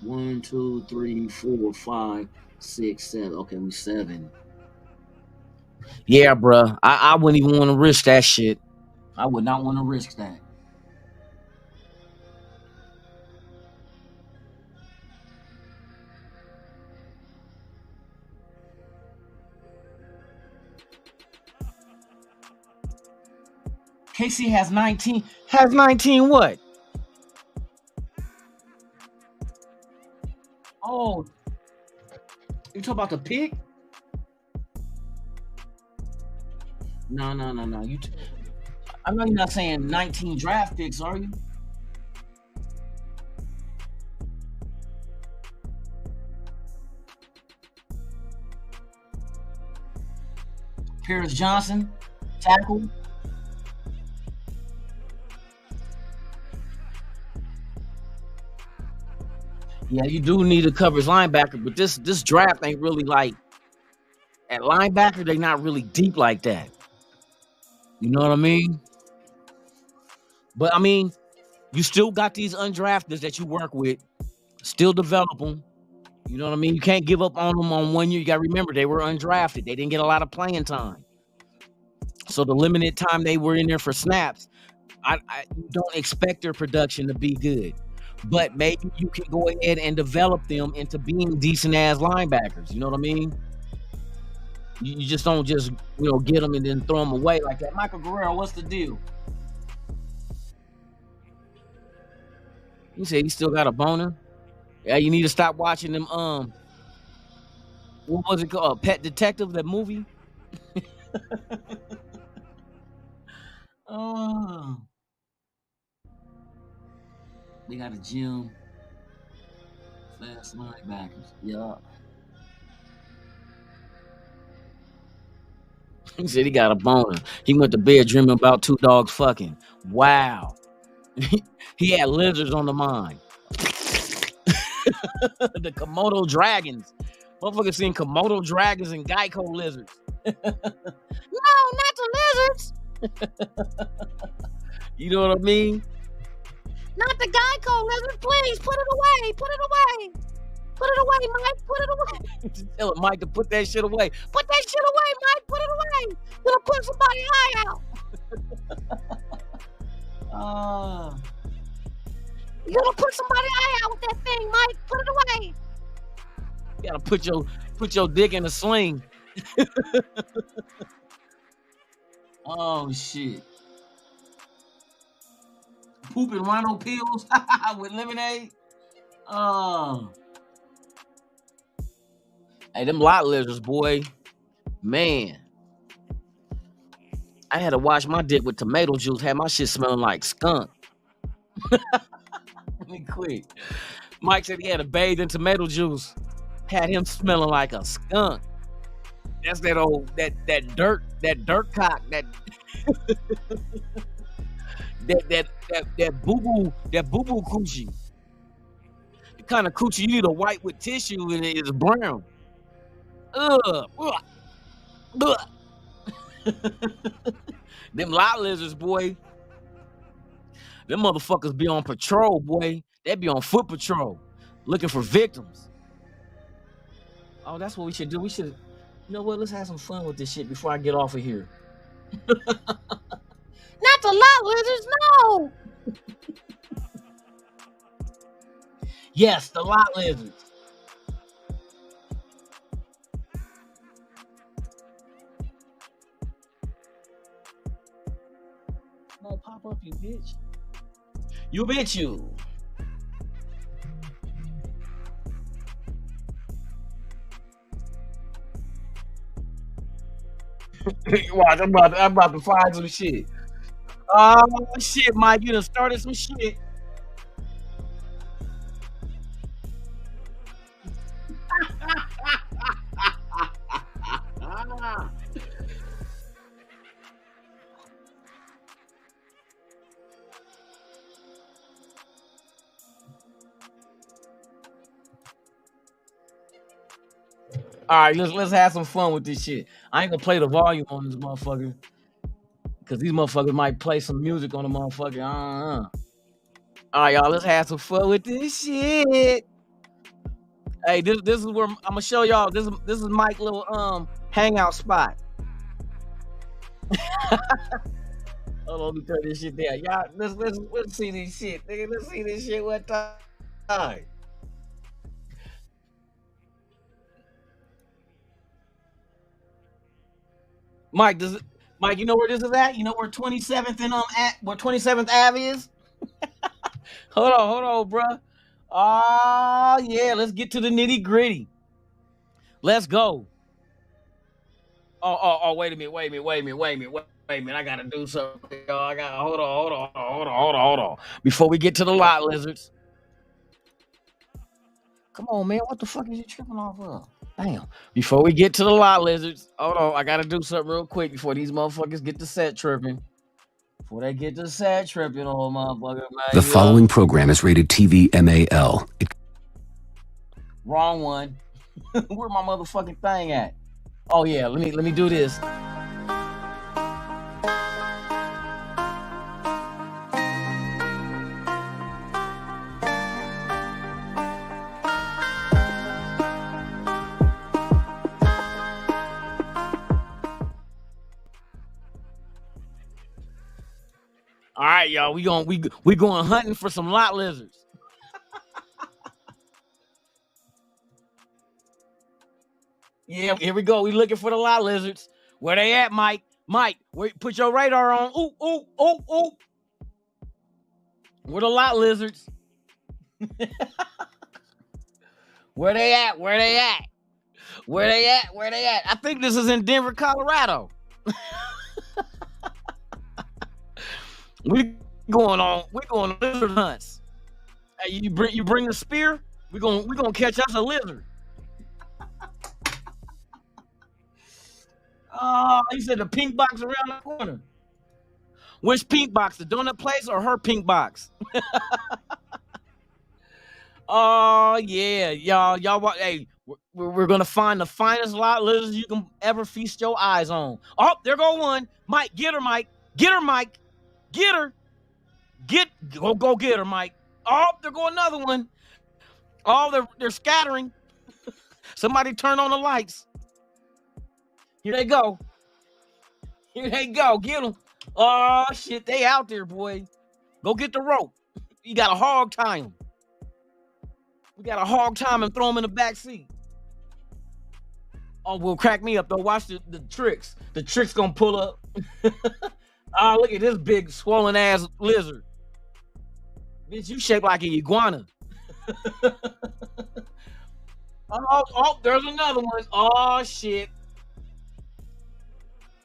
1, 2, 3, 4, 5, 6, 7. Okay, we 7. Yeah, bruh. I wouldn't even want to risk that shit. I would not want to risk that. KC has 19. Has 19 what? Oh, you talk about the pick? No, no, no, no. I know you're not saying 19 draft picks, are you? Paris Johnson, tackle. Yeah, you do need a coverage linebacker, but this draft ain't really like at linebacker. They not really deep like that. You know what I mean? But I mean, you still got these undrafteds that you work with. Still develop them. You know what I mean? You can't give up on them on 1 year. You got to remember they were undrafted. They didn't get a lot of playing time. So the limited time they were in there for snaps, I don't expect their production to be good. But maybe you can go ahead and develop them into being decent ass linebackers. You know what I mean? You just don't just get them and then throw them away like that. Michael Guerrero, what's the deal? You say he still got a boner? Yeah, you need to stop watching them. What was it called? Pet Detective, that movie. Oh, they got a gym, fast linebackers. Yeah. He said he got a boner. He went to bed dreaming about two dogs fucking. Wow. He had lizards on the mind. The Komodo dragons. Motherfucker seen Komodo dragons and Geico lizards. No, not the lizards. You know what I mean? Not the Geico lizard. Please put it away. Put it away. Put it away, Mike. Put it away. Just tell Mike to put that shit away. Put that shit away, Mike. Put it away. Gonna put somebody's eye out. You gotta put somebody's eye out with that thing, Mike. Put it away. You gotta put your dick in a sling. Oh shit. Pooping rhino pills with lemonade. Oh. Hey, them lot lizards, boy. Man. I had to wash my dick with tomato juice, had my shit smelling like skunk. Let me quit. Mike said he had to bathe in tomato juice. Had him smelling like a skunk. That's that old that dirt cock, that that boo boo coochie. The kind of coochie you need to wipe with tissue and it is brown. Ugh. Ugh. Them lot lizards, boy. Them motherfuckers be on patrol, boy. They be on foot patrol, looking for victims. Oh, that's what we should do. We should, you know what? Let's have some fun with this shit before I get off of here. Not the lot lizards, no. Yes, the lot lizards. No, pop up, you bitch. You bitch, you. Watch, I'm about to find some shit. Oh shit, Mike, you done started some shit. All right, let's have some fun with this shit. I ain't gonna play the volume on this motherfucker because these motherfuckers might play some music on the motherfucker. All right, y'all, let's have some fun with this shit. Hey, this is where I'm gonna show y'all. This is Mike's little hangout spot. Hold on, let me turn this shit down. Y'all, let's see this shit, nigga. Let's see this shit one time. Mike, Mike, you know where this is at? You know where 27th and where 27th Ave is? Hold on, bruh. Ah, yeah, let's get to the nitty gritty. Let's go. Oh, wait a minute, wait a minute. I gotta do something, y'all. I got hold on. Before we get to the lot lizards. Come on, man. What the fuck is you tripping off of? Damn. Before we get to the lot lizards, hold on. I gotta do something real quick before these motherfuckers get to set tripping. Before they get to set tripping, old motherfucker, man. The following program is rated TV MAL. Wrong one. Where my motherfucking thing at? Oh yeah, let me do this. All right, y'all. We going hunting for some lot lizards. Yeah, here we go. We looking for the lot lizards. Where they at, Mike? Mike, put your radar on. Ooh. Where the lot lizards? Where they at? Where they at? Where they at? Where they at? I think this is in Denver, Colorado. We're going on lizard hunts. Hey, you bring the spear. We're gonna catch us a lizard. Oh, he said the pink box around the corner. Which pink box? The donut place or her pink box? Oh yeah, y'all. Hey, we're gonna find the finest lot lizards you can ever feast your eyes on. Oh, there go one. Mike, get her, Mike. Get her, Mike. Get her. Go get her, Mike. Oh, there go another one. Oh, they're scattering. Somebody turn on the lights. Here they go. Here they go. Get them. Oh shit, they out there, boy. Go get the rope. You got to hog tie them. We got to hog tie them and throw them in the back seat. Oh, will crack me up though. Watch the tricks. The tricks gonna pull up. Oh, look at this big swollen ass lizard. Bitch, you shaped like an iguana. Oh, there's another one. Oh shit.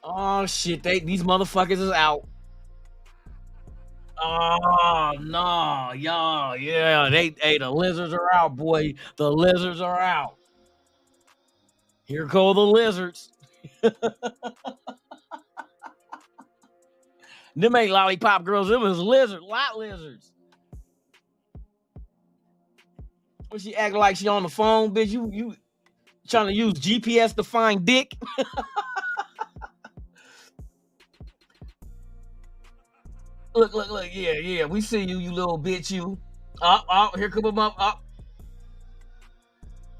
Oh shit. These motherfuckers is out. Oh no, y'all, yeah. The lizards are out, boy. The lizards are out. Here go the lizards. Them ain't lollipop girls, them is lot lizards. When she acting like she on the phone, bitch, you trying to use GPS to find dick? Look, yeah, we see you, you little bitch, you. Here come him up.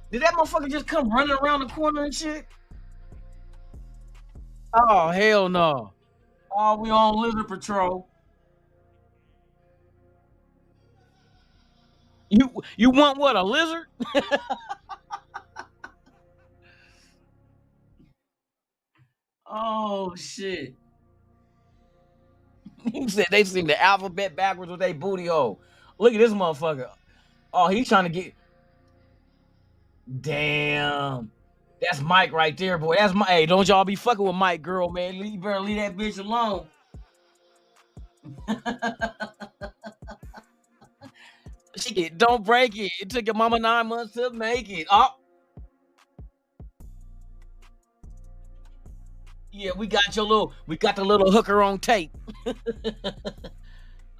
Did that motherfucker just come running around the corner and shit? Oh, hell no. Oh, we on lizard patrol. You want what, a lizard? Oh shit. He said they sing the alphabet backwards with their booty hole. Look at this motherfucker. Oh, he's trying to get. Damn. That's Mike right there, boy. That's my. Hey, don't y'all be fucking with Mike, girl, man. You better leave that bitch alone. Don't break it. It took your mama 9 months to make it. Oh. Yeah, we got the little hooker on tape.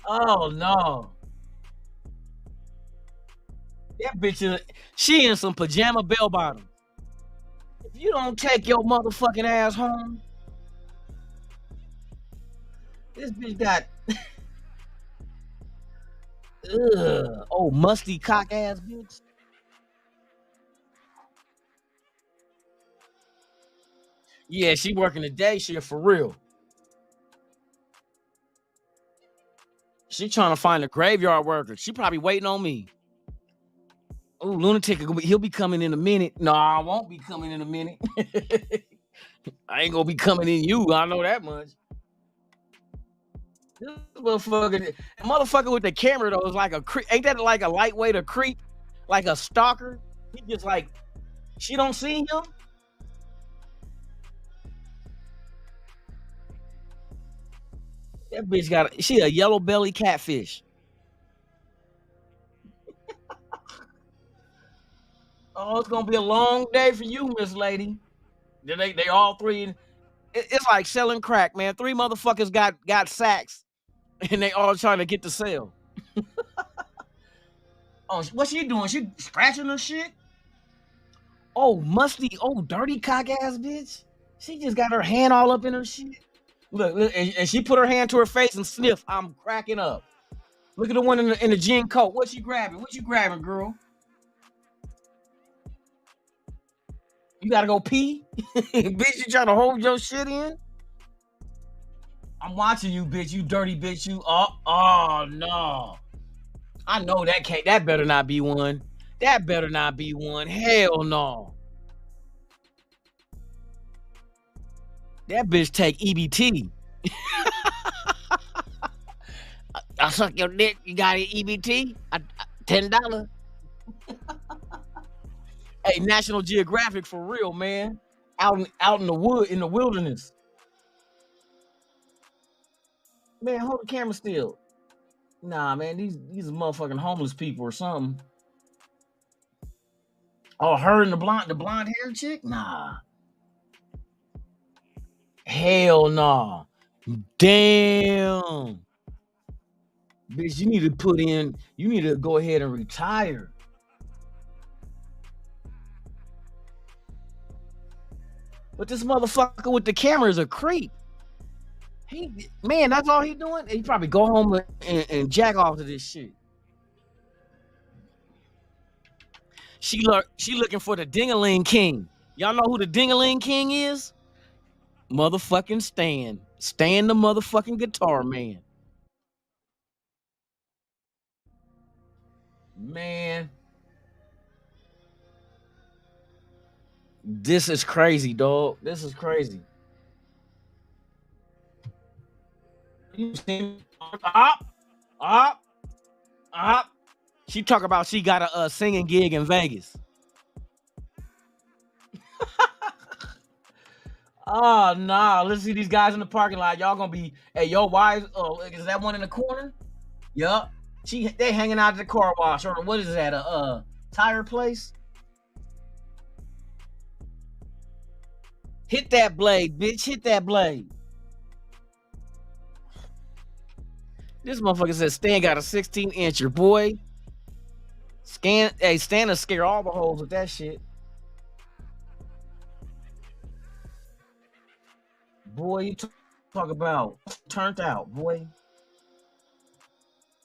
Oh no. That bitch she in some pajama bell bottom. If you don't take your motherfucking ass home, this bitch got musty cock ass bitch. Yeah, she working the day shift for real. She trying to find a graveyard worker. She probably waiting on me. Oh, Lunatic, he'll be coming in a minute. No, I won't be coming in a minute. I ain't gonna be coming in you. I know that much. This motherfucker with the camera though is like a creep. Ain't that like a lightweight, a creep, like a stalker? He just like she don't see him. That bitch she a yellow belly catfish. Oh, it's gonna be a long day for you, Miss Lady. They all three. It's like selling crack, man. Three motherfuckers got sacks, and they all trying to get the sale. Oh, what's she doing? She scratching her shit. Oh, musty, oh, dirty cock ass bitch. She just got her hand all up in her shit. Look, and she put her hand to her face and sniff. I'm cracking up. Look at the one in the jean coat. What she grabbing? What you grabbing, girl? You gotta go pee? Bitch, you trying to hold your shit in? I'm watching you, bitch. You dirty bitch. You oh no. I know that can't that better not be one. That better not be one. Hell no. That bitch take EBT. I suck your dick. You got an EBT? $10. Hey, National Geographic for real, man. Out in the wood, in the wilderness. Man, hold the camera still. Nah, man, these are motherfucking homeless people or something. Oh, her and the blonde hair chick? Nah. Hell nah. Damn. Bitch, you need to go ahead and retire. But this motherfucker with the camera is a creep. Man, that's all he doing. He probably go home and jack off to this shit. She looking for the Ding-a-ling King. Y'all know who the Ding-a-ling King is? Motherfucking Stan. Stan the motherfucking guitar man. Man. This is crazy, dog. This is crazy. You see up. She talk about she got a singing gig in Vegas. Oh nah, let's see these guys in the parking lot. Y'all gonna be, hey, yo, why is that one in the corner? Yup. They hanging out at the car wash, or what is that? A tire place? Hit that blade, bitch. Hit that blade. This motherfucker says Stan got a 16-incher, boy. Stan to scare all the hoes with that shit. Boy, you talk about turned out, boy.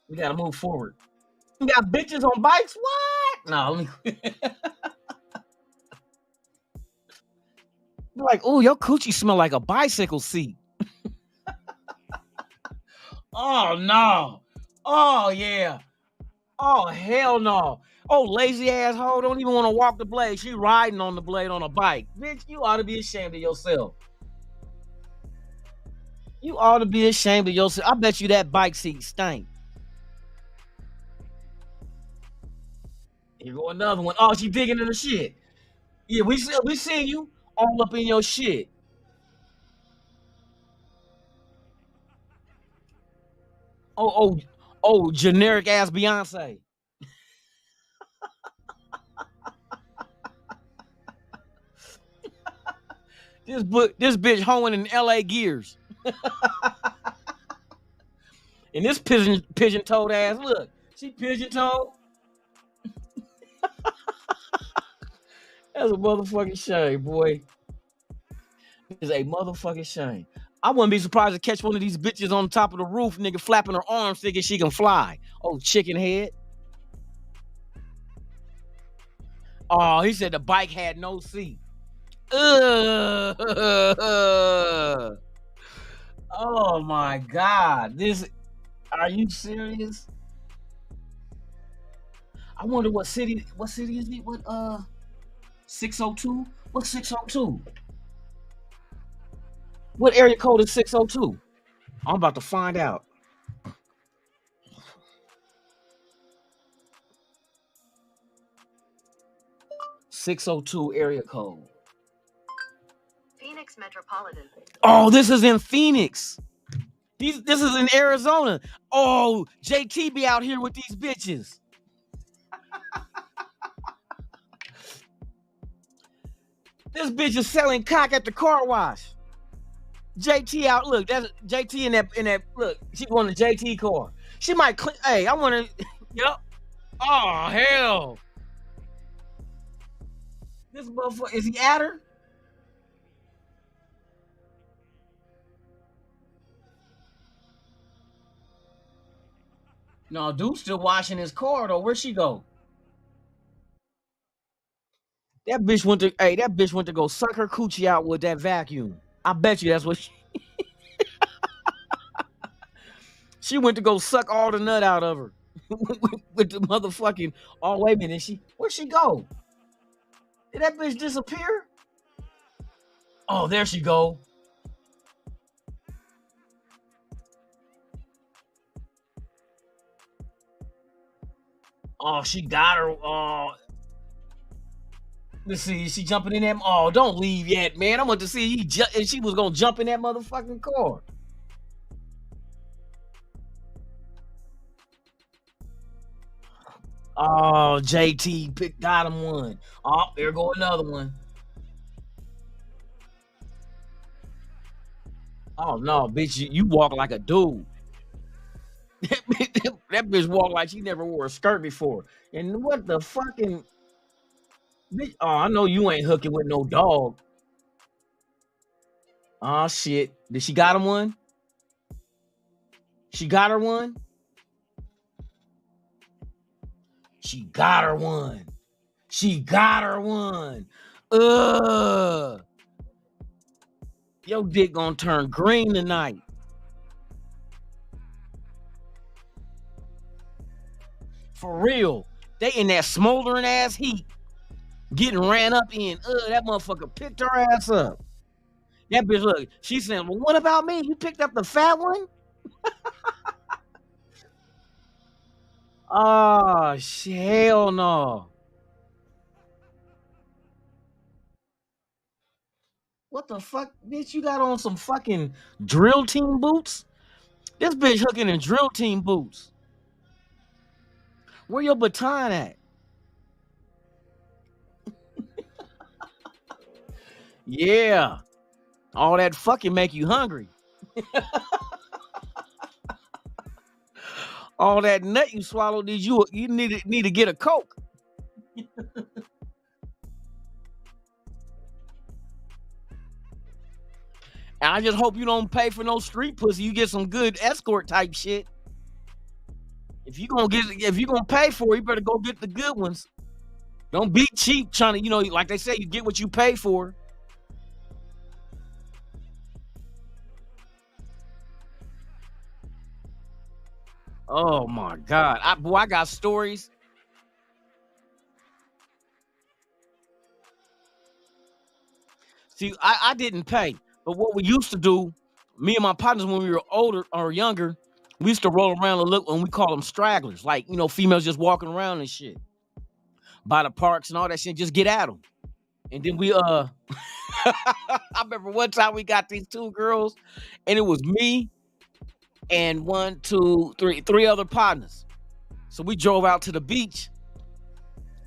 We gotta move forward. We got bitches on bikes? What? No, let me. Like, oh, your coochie smell like a bicycle seat. Oh no. Oh yeah. Oh hell no. Oh, lazy asshole don't even want to walk the blade. She riding on the blade on a bike. Bitch, you ought to be ashamed of yourself. You ought to be ashamed of yourself. I bet you that bike seat stank. Here go another one. Oh, she digging in the shit. Yeah, we see you all up in your shit. Oh, generic ass Beyonce. This bitch hoeing in LA gears. And this pigeon toed ass, look, she pigeon toed. That's a motherfucking shame, boy. It's a motherfucking shame. I wouldn't be surprised to catch one of these bitches on top of the roof, nigga, flapping her arms, thinking she can fly. Oh, chicken head. Oh, he said the bike had no seat. Ugh. Oh my God. Are you serious? I wonder what city is it? What 602? What's 602? What area code is 602? I'm about to find out. 602 area code. Phoenix Metropolitan. Oh, this is in Phoenix. This is in Arizona. Oh, JT be out here with these bitches. This bitch is selling cock at the car wash. JT out. Look, that's JT in that. Look, she going to JT car. She might. Hey, I want to. Yep. Oh hell. This motherfucker, is he at her? No, dude's still washing his car though. Where'd she go? That bitch went to go suck her coochie out with that vacuum. I bet you that's what she went to go suck all the nut out of her. with the motherfucking, oh wait a minute, where'd she go? Did that bitch disappear? Oh, there she go. Oh, she got her. Oh, let's see. Is she jumping in that? Oh, don't leave yet, man. I want to see if she was gonna jump in that motherfucking car. Oh, JT got him one. Oh, there go another one. Oh no, bitch, you walk like a dude. That bitch walk like she never wore a skirt before. And what the fucking bitch? Oh, I know you ain't hooking with no dog. Oh shit. Did she got him one? She got her one? She got her one. She got her one. Ugh. Your dick gonna turn green tonight. For real. They in that smoldering ass heat. Getting ran up in. That motherfucker picked her ass up. That bitch, look, she saying, well, what about me? You picked up the fat one? Oh, hell no. What the fuck, bitch? You got on some fucking drill team boots? This bitch hooking in drill team boots. Where your baton at? Yeah. All that fucking make you hungry. All that nut you swallowed, you need to get a Coke. And I just hope you don't pay for no street pussy. You get some good escort type shit. If you gonna pay for it, you better go get the good ones. Don't be cheap trying to, like they say, you get what you pay for. Oh my God. I got stories. See, I didn't pay. But what we used to do, me and my partners when we were older or younger, we used to roll around and look, and we call them stragglers. Like, females just walking around and shit. By the parks and all that shit, just get at them. And then I remember one time we got these two girls, and it was me and one, two, three other partners. So we drove out to the beach,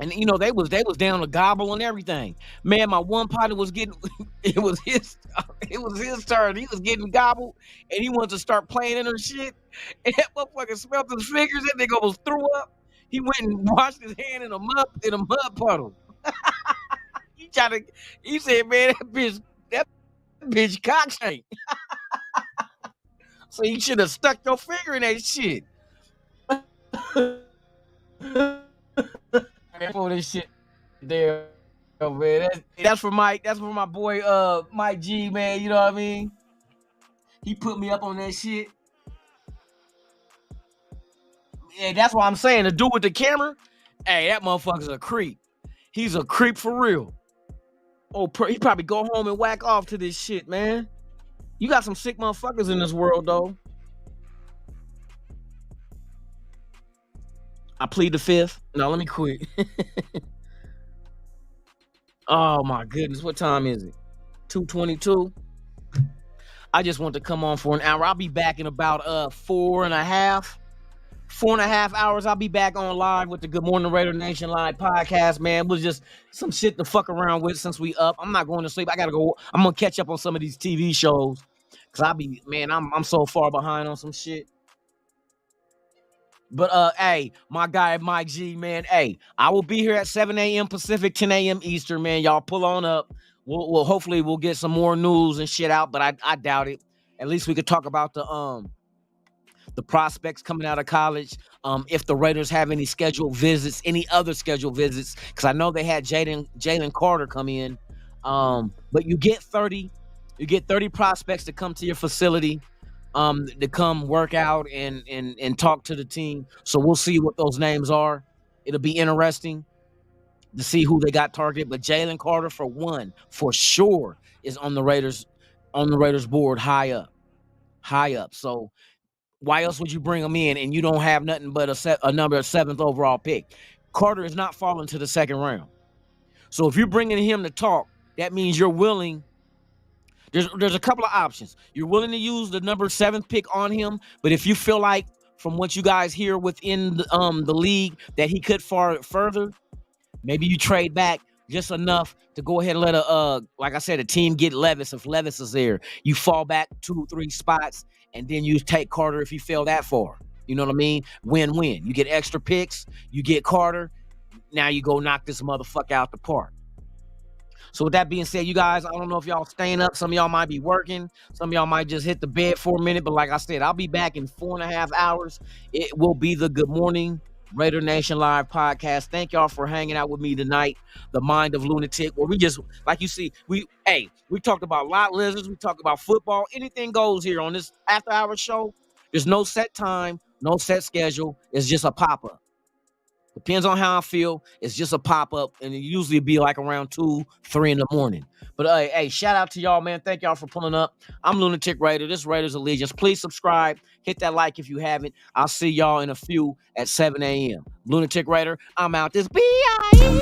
and they was down to gobble and everything. Man, my one partner was getting it was his turn. He was getting gobbled, and he wanted to start playing in her shit. And that motherfucker smelled his fingers. That nigga almost threw up. He went and washed his hand in a mud puddle. He said, man, that bitch cock shank. So you should have stuck your finger in that shit. For this shit there. Yo, man, that's for Mike. That's for my boy, Mike G, man. You know what I mean? He put me up on that shit. Yeah, that's what I'm saying. The dude with the camera, hey, that motherfucker's a creep. He's a creep for real. Oh, he probably go home and whack off to this shit, man. You got some sick motherfuckers in this world, though. I plead the fifth. No, let me quit. Oh my goodness, what time is it? 2:22. I just want to come on for an hour. I'll be back in about 4.5 hours. I'll be back on live with the Good Morning Raider Nation Live podcast, man. It was just some shit to fuck around with since we up. I'm not going to sleep. I gotta go. I'm gonna catch up on some of these TV shows. Cause I'm so far behind on some shit. But hey, my guy Mike G, man. Hey, I will be here at 7 a.m. Pacific, 10 a.m. Eastern, man. Y'all pull on up. We'll hopefully we'll get some more news and shit out, but I doubt it. At least we could talk about the prospects coming out of college. If the Raiders have any scheduled visits, any other scheduled visits, because I know they had Jalen Carter come in. But you get 30 prospects to come to your facility, to come work out and talk to the team. So we'll see what those names are. It'll be interesting to see who they got targeted. But Jalen Carter, for one, for sure, is on the Raiders board high up. So why else would you bring him in and you don't have nothing but a number 7th overall pick? Carter is not falling to the second round. So if you're bringing him to talk, that means you're willing. There's a couple of options. You're willing to use the number 7th pick on him, but if you feel like, from what you guys hear within the league, that he could far further, maybe you trade back just enough to go ahead and let like I said, a team get Levis. If Levis is there, you fall back 2-3 spots, and then you take Carter if you fell that far. You know what I mean? Win-win. You get extra picks, you get Carter. Now you go knock this motherfucker out the park. So with that being said, you guys, I don't know if y'all staying up. Some of y'all might be working. Some of y'all might just hit the bed for a minute. But like I said, I'll be back in 4.5 hours. It will be the Good Morning Raider Nation Live podcast. Thank y'all for hanging out with me tonight. The Mind of Lunatic, where we just, like you see, we talked about lot lizards. We talked about football. Anything goes here on this after hours show. There's no set time, no set schedule. It's just a pop-up. Depends on how I feel. It's just a pop-up, and it usually be like around 2, 3 in the morning. But hey, shout out to y'all, man. Thank y'all for pulling up. I'm Lunatic Raider. This is Raiders Allegiance. Please subscribe. Hit that like if you haven't. I'll see y'all in a few at 7 a.m. Lunatic Raider, I'm out this B.I.E.